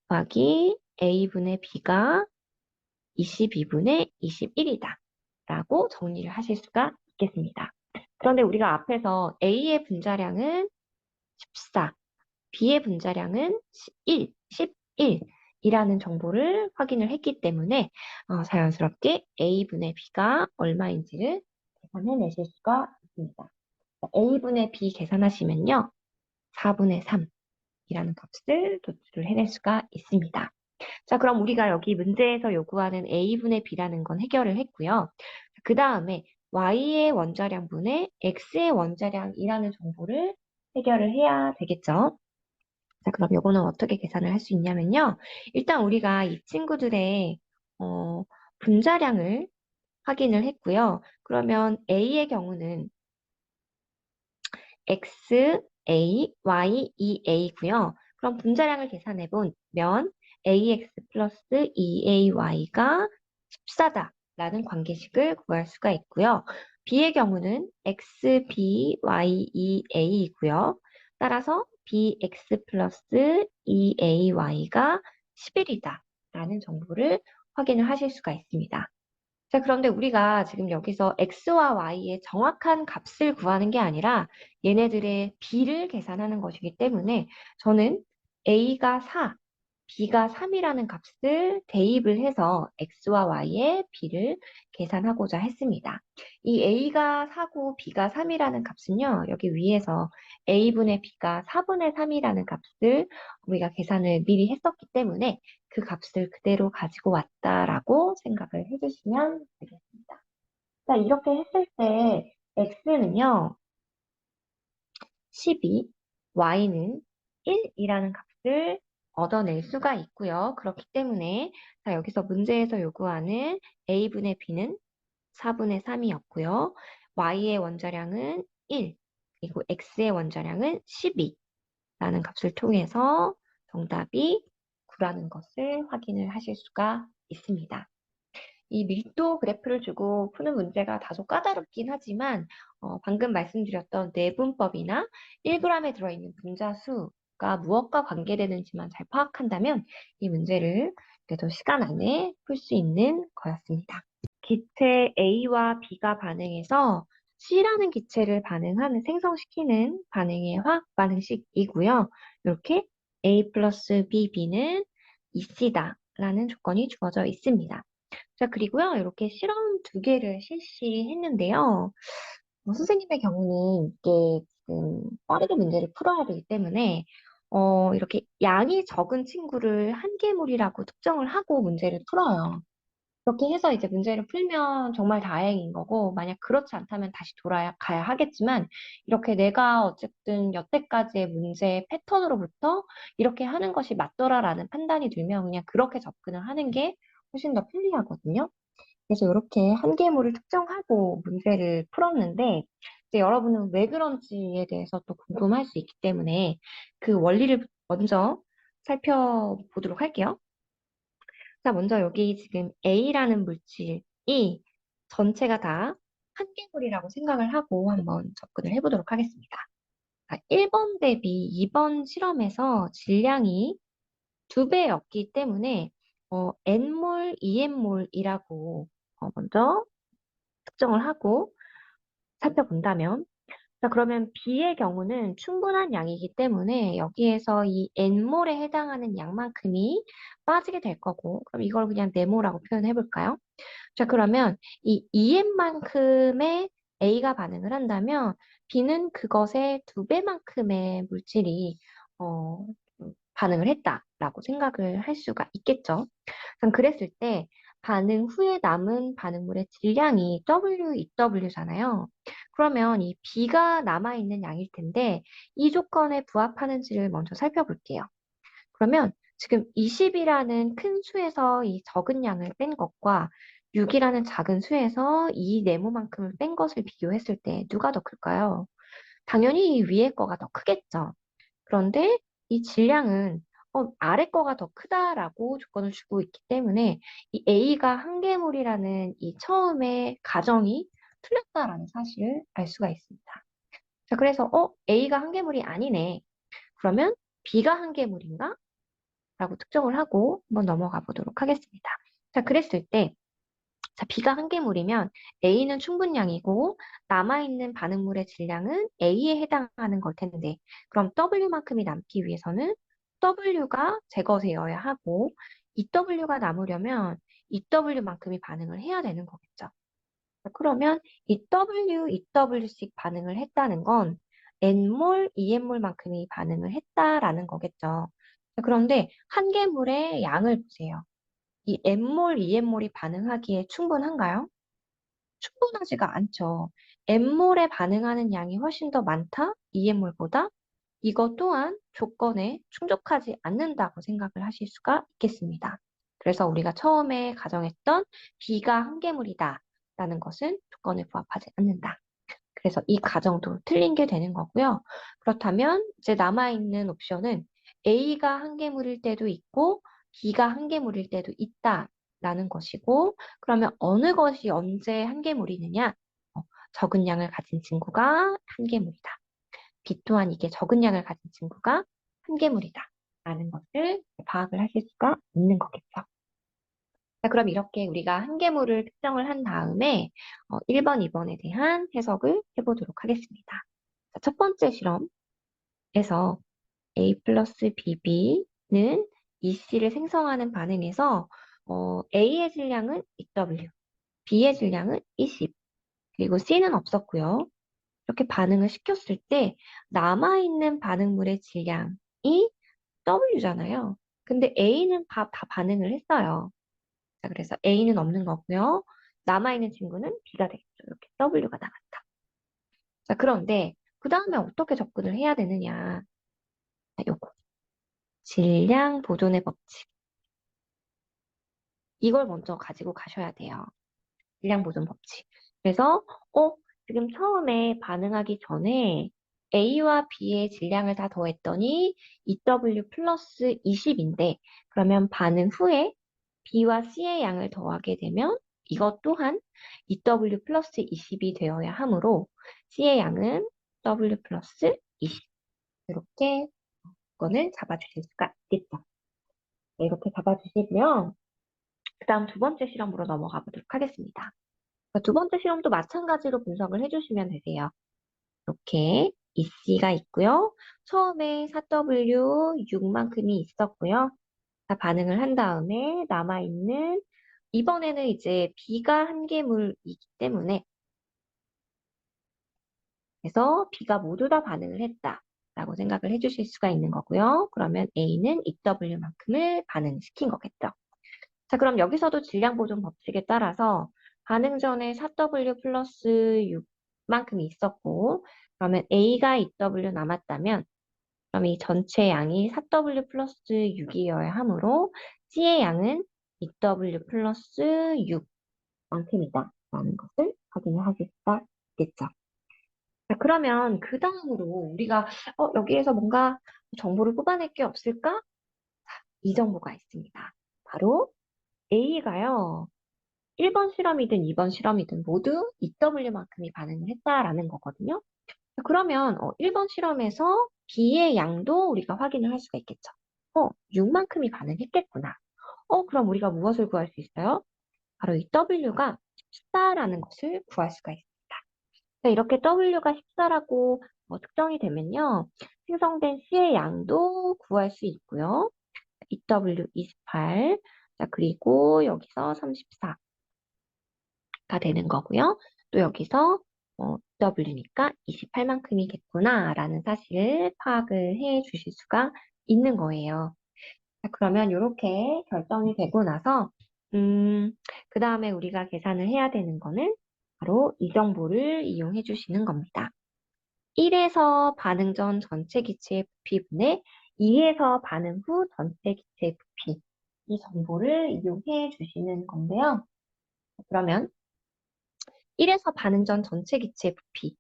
곱하기 A분의 B가 22분의 21이다. 라고 정리를 하실 수가 있겠습니다. 그런데 우리가 앞에서 A의 분자량은 14, B의 분자량은 11이라는 정보를 확인을 했기 때문에 자연스럽게 A분의 B가 얼마인지를 계산해 내실 수가 있습니다. A분의 B 계산하시면요. 4분의 3이라는 값을 도출을 해낼 수가 있습니다. 자, 그럼 우리가 여기 문제에서 요구하는 A분의 B라는 건 해결을 했고요. 그 다음에 Y의 원자량분의 X의 원자량이라는 정보를 해결을 해야 되겠죠. 자, 그럼 요거는 어떻게 계산을 할 수 있냐면요. 일단 우리가 이 친구들의 분자량을 확인을 했고요. 그러면 A의 경우는 X, A, Y, EA고요. 그럼 분자량을 계산해 보면 AX 플러스 EAY가 14다라는 관계식을 구할 수가 있고요. B의 경우는 X, B, Y, EA이고요. 따라서 BX 플러스 EAY가 11이다라는 정보를 확인을 하실 수가 있습니다. 자, 그런데 우리가 지금 여기서 x와 y의 정확한 값을 구하는 게 아니라 얘네들의 비를 계산하는 것이기 때문에 저는 a가 4, b가 3이라는 값을 대입을 해서 x와 y의 비를 계산하고자 했습니다. 이 a가 4고 b가 3이라는 값은요, 여기 위에서 a분의 b가 4분의 3이라는 값을 우리가 계산을 미리 했었기 때문에 그 값을 그대로 가지고 왔다라고 생각을 해주시면 되겠습니다. 자, 이렇게 했을 때 x는요, 12, y는 1이라는 값을 얻어낼 수가 있고요. 그렇기 때문에 자, 여기서 문제에서 요구하는 a분의 b는 4분의 3이었고요. y의 원자량은 1, 그리고 x의 원자량은 12라는 값을 통해서 정답이 9라는 것을 확인을 하실 수가 있습니다. 이 밀도 그래프를 주고 푸는 문제가 다소 까다롭긴 하지만 방금 말씀드렸던 내분법이나 1g에 들어있는 분자수 무엇과 무엇과 관계되는지만 잘 파악한다면 이 문제를 그래도 시간 안에 풀 수 있는 거였습니다. 기체 A와 B가 반응해서 C라는 기체를 생성시키는 반응의 화학 반응식이고요. 이렇게 A 플러스 B, B는 EC다 라는 조건이 주어져 있습니다. 자, 그리고요, 이렇게 실험 두 개를 실시했는데요. 선생님의 경우는 이게 지금 빠르게 문제를 풀어야 되기 때문에, 이렇게 양이 적은 친구를 한계물이라고 특정을 하고 문제를 풀어요. 그렇게 해서 이제 문제를 풀면 정말 다행인 거고, 만약 그렇지 않다면 다시 돌아가야 하겠지만, 이렇게 내가 어쨌든 여태까지의 문제 패턴으로부터 이렇게 하는 것이 맞더라라는 판단이 들면 그냥 그렇게 접근을 하는 게 훨씬 더 편리하거든요. 그래서 이렇게 한계물을 특정하고 문제를 풀었는데, 이제 여러분은 왜 그런지에 대해서 또 궁금할 수 있기 때문에 그 원리를 먼저 살펴보도록 할게요. 자, 먼저 여기 지금 A라는 물질이 전체가 다 한계물이라고 생각을 하고 한번 접근을 해보도록 하겠습니다. 자, 1번 대비 2번 실험에서 질량이 2배였기 때문에 N몰, 2N몰이라고 먼저 특정을 하고 살펴본다면, 자, 그러면 B의 경우는 충분한 양이기 때문에 여기에서 이 N몰에 해당하는 양만큼이 빠지게 될 거고, 그럼 이걸 그냥 네모라고 표현해 볼까요? 자, 그러면 이 EM만큼의 A가 반응을 한다면 B는 그것의 2배만큼의 물질이 어, 반응을 했다라고 생각을 할 수가 있겠죠. 그럼 그랬을 때 반응 후에 남은 반응물의 질량이 W, EW잖아요. 그러면 이 B가 남아있는 양일 텐데 이 조건에 부합하는지를 먼저 살펴볼게요. 그러면 지금 20이라는 큰 수에서 이 적은 양을 뺀 것과 6이라는 작은 수에서 이 네모만큼을 뺀 것을 비교했을 때 누가 더 클까요? 당연히 이 위에 거가 더 크겠죠. 그런데 이 질량은 아래 거가 더 크다라고 조건을 주고 있기 때문에 이 A가 한계물이라는 이 처음의 가정이 틀렸다라는 사실을 알 수가 있습니다. 자, 그래서 A가 한계물이 아니네. 그러면 B가 한계물인가? 라고 특정을 하고 한번 넘어가 보도록 하겠습니다. 자, 그랬을 때 자, B가 한계물이면 A는 충분량이고 남아있는 반응물의 질량은 A에 해당하는 걸 텐데 그럼 W만큼이 남기 위해서는 W가 제거되어야 하고 EW가 남으려면 EW만큼이 반응을 해야 되는 거겠죠. 자, 그러면 이 W, EW씩 반응을 했다는 건 N몰, EN몰만큼이 반응을 했다라는 거겠죠. 자, 그런데 한 개물의 양을 보세요. 이 N몰, EN몰이 반응하기에 충분한가요? 충분하지가 않죠. N몰에 반응하는 양이 훨씬 더 많다? EN몰보다? 이것 또한 조건에 충족하지 않는다고 생각을 하실 수가 있겠습니다. 그래서 우리가 처음에 가정했던 B가 한계물이다 라는 것은 조건에 부합하지 않는다. 그래서 이 가정도 틀린 게 되는 거고요. 그렇다면 이제 남아있는 옵션은 A가 한계물일 때도 있고 B가 한계물일 때도 있다라는 것이고 그러면 어느 것이 언제 한계물이느냐? 적은 양을 가진 친구가 한계물이다. B 또한 이게 적은 양을 가진 친구가 한계물이다. 라는 것을 파악을 하실 수가 있는 거겠죠. 자, 그럼 이렇게 우리가 한계물을 특정을 한 다음에 1번, 2번에 대한 해석을 해보도록 하겠습니다. 자, 첫 번째 실험에서 A 플러스 BB는 EC를 생성하는 반응에서 A의 질량은 EW, B의 질량은 20, 그리고 C는 없었고요. 이렇게 반응을 시켰을 때 남아있는 반응물의 질량이 W잖아요. 근데 A는 다 반응을 했어요. 자, 그래서 A는 없는 거고요. 남아있는 친구는 B가 되겠죠. 이렇게 W가 나갔다. 자, 그런데 그 다음에 어떻게 접근을 해야 되느냐. 자, 요거. 질량 보존의 법칙. 이걸 먼저 가지고 가셔야 돼요. 질량 보존 법칙. 그래서, 지금 처음에 반응하기 전에 A와 B의 질량을 다 더했더니 EW 플러스 20인데, 그러면 반응 후에 B와 C의 양을 더하게 되면 이것 또한 EW 플러스 20이 되어야 하므로 C의 양은 W 플러스 20. 이렇게 조건을 잡아주실 수가 있겠죠. 네, 이렇게 잡아주시고요. 그 다음 두 번째 실험으로 넘어가 보도록 하겠습니다. 두 번째 실험도 마찬가지로 분석을 해주시면 되세요. 이렇게 EC가 있고요. 처음에 4W 6만큼이 있었고요. 자, 반응을 한 다음에 남아있는 이번에는 이제 B가 한 개물이기 때문에 그래서 B가 모두 다 반응을 했다라고 생각을 해주실 수가 있는 거고요. 그러면 A는 EW만큼을 반응시킨 거겠죠. 자, 그럼 여기서도 질량 보존 법칙에 따라서 반응 전에 4W 플러스 6만큼이 있었고, 그러면 A가 EW 남았다면, 그럼 이 전체 양이 4W 플러스 6이어야 하므로 C의 양은 EW 플러스 6만큼이다 라는 것을 확인을 하실 수가 있겠죠. 자, 그러면 그 다음으로 우리가 여기에서 뭔가 정보를 뽑아낼 게 없을까? 이 정보가 있습니다. 바로 A가요. 1번 실험이든 2번 실험이든 모두 EW만큼이 반응을 했다라는 거거든요. 그러면 1번 실험에서 B의 양도 우리가 확인을 할 수가 있겠죠. 6만큼이 반응했겠구나. 그럼 우리가 무엇을 구할 수 있어요? 바로 이 W가 14라는 것을 구할 수가 있습니다. 자, 이렇게 W가 14라고 특정이 되면요. 생성된 C의 양도 구할 수 있고요. EW 28, 자, 그리고 여기서 34. 가 되는 거고요. 또 여기서 W니까 28만큼이겠구나라는 사실을 파악을 해 주실 수가 있는 거예요. 자, 그러면 이렇게 결정이 되고 나서 그 다음에 우리가 계산을 해야 되는 거는 바로 이 정보를 이용해 주시는 겁니다. 1에서 반응 전 전체 기체의 부피분의 2에서 반응 후 전체 기체의 부피 이 정보를 이용해 주시는 건데요. 그러면 1에서 반응 전 전체 기체 부피.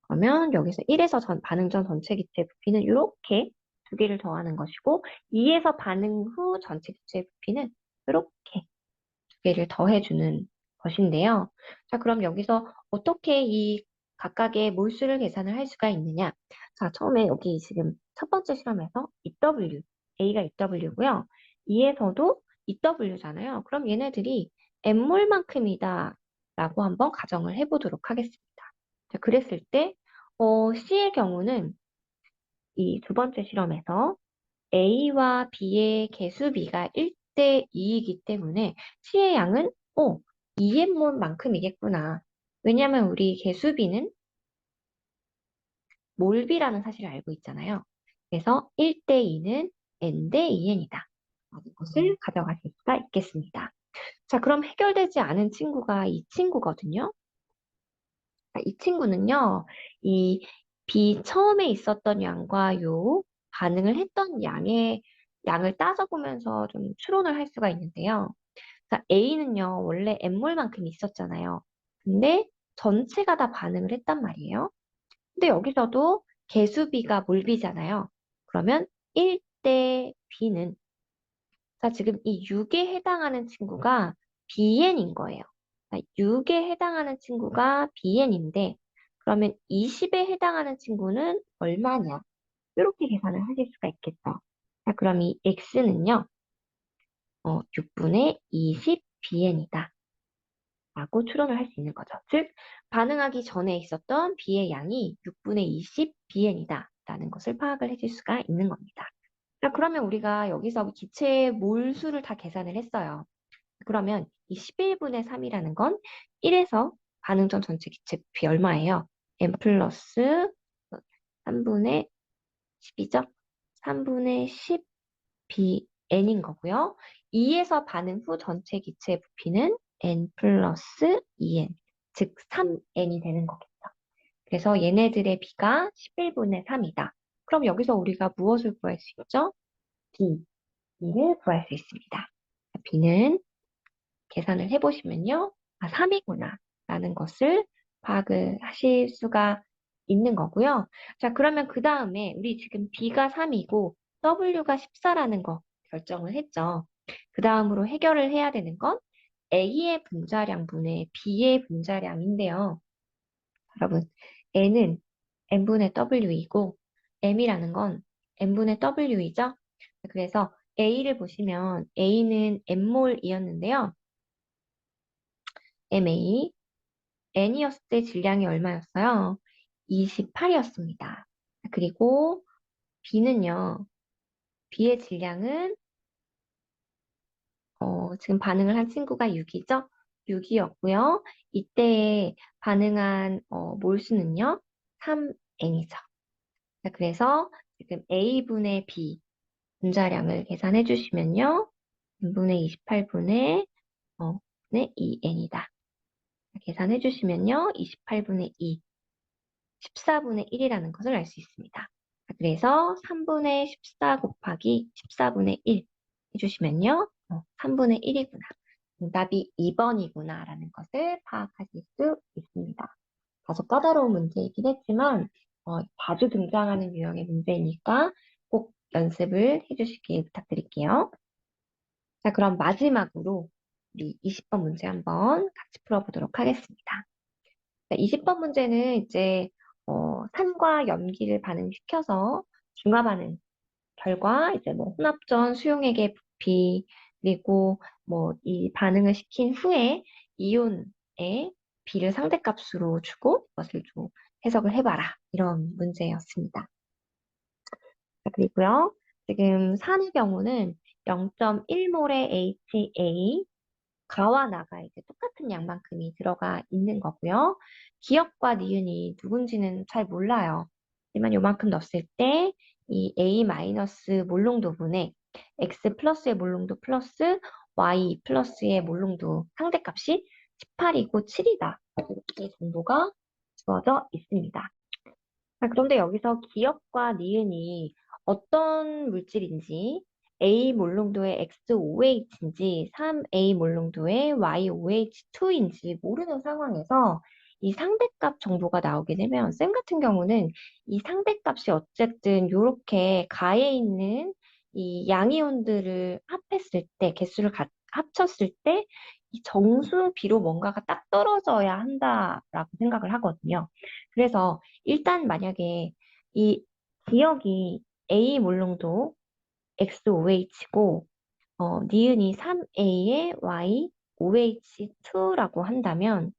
그러면 여기서 1에서 반응 전 전체 기체 부피는 이렇게 두 개를 더하는 것이고 2에서 반응 후 전체 기체 부피는 이렇게 두 개를 더해주는 것인데요. 자, 그럼 여기서 어떻게 이 각각의 몰수를 계산을 할 수가 있느냐? 자, 처음에 여기 지금 첫 번째 실험에서 EW, A가 EW고요. 2에서도 EW잖아요. 그럼 얘네들이 M몰만큼이다 라고 한번 가정을 해보도록 하겠습니다. 자, 그랬을 때 C의 경우는 이 두 번째 실험에서 A와 B의 개수비가 1대 2이기 때문에 C의 양은 2M몰만큼이겠구나. 왜냐하면 우리 개수비는 몰비라는 사실을 알고 있잖아요. 그래서 1대 2는 N대 2N이다. 라는 것을 가져가실 수가 있겠습니다. 자, 그럼 해결되지 않은 친구가 이 친구거든요. 이 친구는요, 이 B 처음에 있었던 양과 요 반응을 했던 양을 따져보면서 좀 추론을 할 수가 있는데요. 자, A는요, 원래 M몰만큼 있었잖아요. 근데 전체가 다 반응을 했단 말이에요. 근데 여기서도 개수비가 몰비잖아요. 그러면 1대 B는, 자, 지금 이 6에 해당하는 친구가 BN인 거예요. 6에 해당하는 친구가 BN인데, 그러면 20에 해당하는 친구는 얼마냐? 이렇게 계산을 하실 수가 있겠죠. 자, 그럼 이 X는요, 6분의 20 BN이다. 라고 추론을 할 수 있는 거죠. 즉, 반응하기 전에 있었던 B의 양이 6분의 20 BN이다. 라는 것을 파악을 해줄 수가 있는 겁니다. 자, 그러면 우리가 여기서 기체의 몰수를 다 계산을 했어요. 그러면 이 11분의 3이라는 건 1에서 반응 전 전체 기체 부피 얼마예요? n 플러스 3분의 10이죠? 3분의 10 bn인 거고요. 2에서 반응 후 전체 기체 부피는 n 플러스 2n, 즉 3n이 되는 거겠죠. 그래서 얘네들의 비가 11분의 3이다. 그럼 여기서 우리가 무엇을 구할 수 있죠? b를 구할 수 있습니다. b는 계산을 해보시면요. 3이구나 라는 것을 파악을 하실 수가 있는 거고요. 자, 그러면 그 다음에 우리 지금 B가 3이고 W가 14라는 거 결정을 했죠. 그 다음으로 해결을 해야 되는 건 A의 분자량분의 B의 분자량인데요. 여러분, N은 N분의 W이고 M이라는 건 n분의 w이죠. 그래서 A를 보시면 A는 n몰이었는데요. MA, n이었을 때 질량이 얼마였어요? 28이었습니다. 그리고 B는요. B의 질량은 지금 반응을 한 친구가 6이죠? 6이었고요. 이때 반응한 몰수는요. 3n이죠. 그래서 지금 A분의 B 분자량을 계산해 주시면요. n분의 28분의 2n이다. 계산해 주시면요. 28분의 2, 14분의 1이라는 것을 알 수 있습니다. 그래서 3분의 14 곱하기 14분의 1 해주시면요. 3분의 1이구나. 정답이 2번이구나 라는 것을 파악하실 수 있습니다. 다소 까다로운 문제이긴 했지만 자주 등장하는 유형의 문제이니까 꼭 연습을 해주시길 부탁드릴게요. 자, 그럼 마지막으로 우리 20번 문제 한번 같이 풀어보도록 하겠습니다. 자, 20번 문제는 이제 산과 염기를 반응시켜서 중화 반응 결과 이제 뭐 혼합전 수용액의 부피 그리고 뭐 이 반응을 시킨 후에 이온의 비를 상대값으로 주고 이것을 좀 해석을 해봐라 이런 문제였습니다. 자, 그리고요 지금 산의 경우는 0.1몰의 HA 가와 나가 이제 똑같은 양만큼이 들어가 있는 거고요. 기억과 니은이 누군지는 잘 몰라요. 하지만 요만큼 넣었을 때 이 A 마이너스 몰롱도분에 X 플러스의 몰롱도 플러스 Y 플러스의 몰롱도 상대값이 18이고 7이다. 이렇게 정보가 주어져 있습니다. 자, 그런데 여기서 기억과 니은이 어떤 물질인지 A 몰롱도의 XOH인지 3A 몰롱도의 YOH2인지 모르는 상황에서 이 상대값 정보가 나오게 되면 쌤 같은 경우는 이 상대값이 어쨌든 이렇게 가에 있는 이 양이온들을 합했을 때 개수를 합쳤을 때 이 정수비로 뭔가가 딱 떨어져야 한다라고 생각을 하거든요. 그래서 일단 만약에 이 기억이 A 몰롱도 XOH고 니은이 3A의 YOH2라고 한다면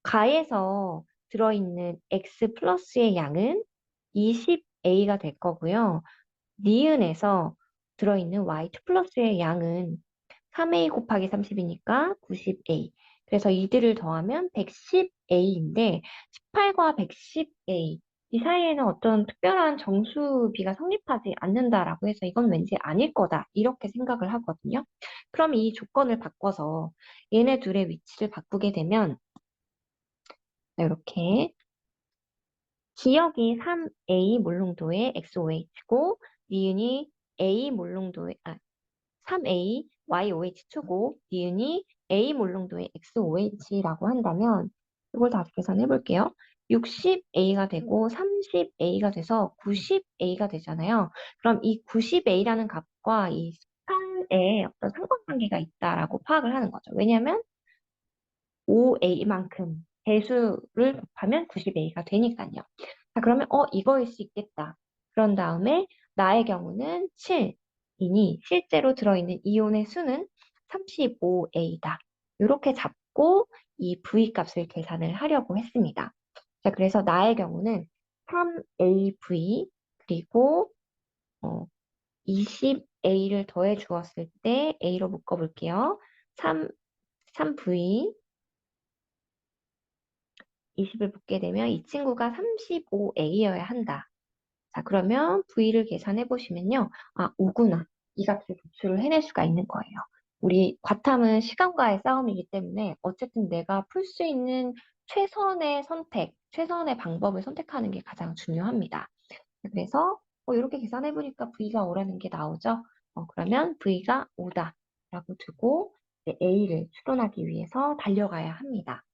가에서 들어있는 X 플러스의 양은 20A가 될 거고요. 니은에서 들어있는 Y2 플러스의 양은 3A 곱하기 30이니까 90A. 그래서 이들을 더하면 110A인데 18과 110A 이 사이에는 어떤 특별한 정수비가 성립하지 않는다라고 해서 이건 왠지 아닐 거다 이렇게 생각을 하거든요. 그럼 이 조건을 바꿔서 얘네 둘의 위치를 바꾸게 되면 이렇게 기억이 3A 몰롱도의 XOH고 니은이 A 몰롱도의 3A YOH2고 니은이 A 몰롱도의 XOH라고 한다면 이걸 다시 계산해 볼게요. 60A가 되고 30A가 돼서 90A가 되잖아요. 그럼 이 90A라는 값과 이 18에 어떤 상관관계가 있다라고 파악을 하는 거죠. 왜냐하면 5A만큼 배수를 곱하면 90A가 되니까요. 자, 그러면 이거일 수 있겠다. 그런 다음에 나의 경우는 7이니 실제로 들어있는 이온의 수는 35A다. 이렇게 잡고 이 V 값을 계산을 하려고 했습니다. 자, 그래서 나의 경우는 3AV 그리고 20A를 더해 주었을 때 A로 묶어볼게요. 3V 20을 붙게 되면 이 친구가 35A여야 한다. 자, 그러면 V를 계산해 보시면요. 아, 5구나. 이 값을 도출을 해낼 수가 있는 거예요. 우리 과탐은 시간과의 싸움이기 때문에 어쨌든 내가 풀 수 있는 최선의 선택, 최선의 방법을 선택하는 게 가장 중요합니다. 그래서 이렇게 계산해 보니까 V가 5라는 게 나오죠. 그러면 V가 5다 라고 두고 이제 A를 추론하기 위해서 달려가야 합니다.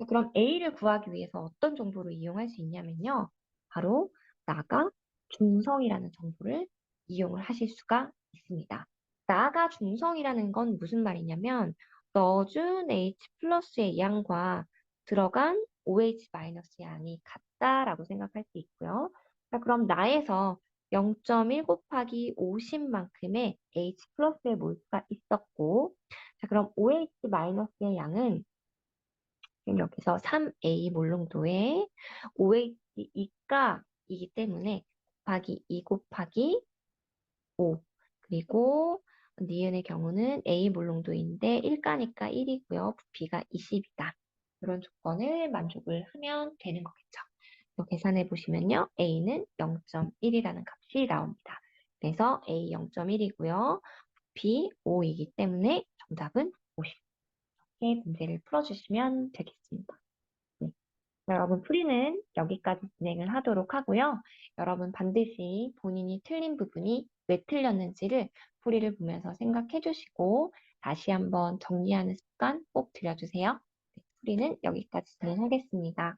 그럼 A를 구하기 위해서 어떤 정보를 이용할 수 있냐면요. 바로 나가 중성이라는 정보를 이용을 하실 수가 있습니다. 나가 중성이라는 건 무슨 말이냐면 넣어준 H 플러스의 양과 들어간 OH 마이너스 양이 같다라고 생각할 수 있고요. 자, 그럼 나에서 0.1 곱하기 50만큼의 H 플러스의 몰수가 있었고, 자, 그럼 OH 마이너스의 양은 지금 여기서 3A 몰롱도의 OH 2가이기 때문에 곱하기 2 곱하기 5. 그리고 니은의 경우는 A 몰롱도인데 1가니까 1이고요. 부피가 20이다. 이런 조건을 만족을 하면 되는 거겠죠. 이거 계산해 보시면요. A는 0.1이라는 값이 나옵니다. 그래서 A 0.1이고요. 부피 5이기 때문에 정답은 50. 이렇게 문제를 풀어주시면 되겠습니다. 네. 여러분 풀이는 여기까지 진행을 하도록 하고요. 여러분 반드시 본인이 틀린 부분이 왜 틀렸는지를 풀이를 보면서 생각해 주시고 다시 한번 정리하는 습관 꼭 들여주세요. 네, 풀이는 여기까지 진행하겠습니다.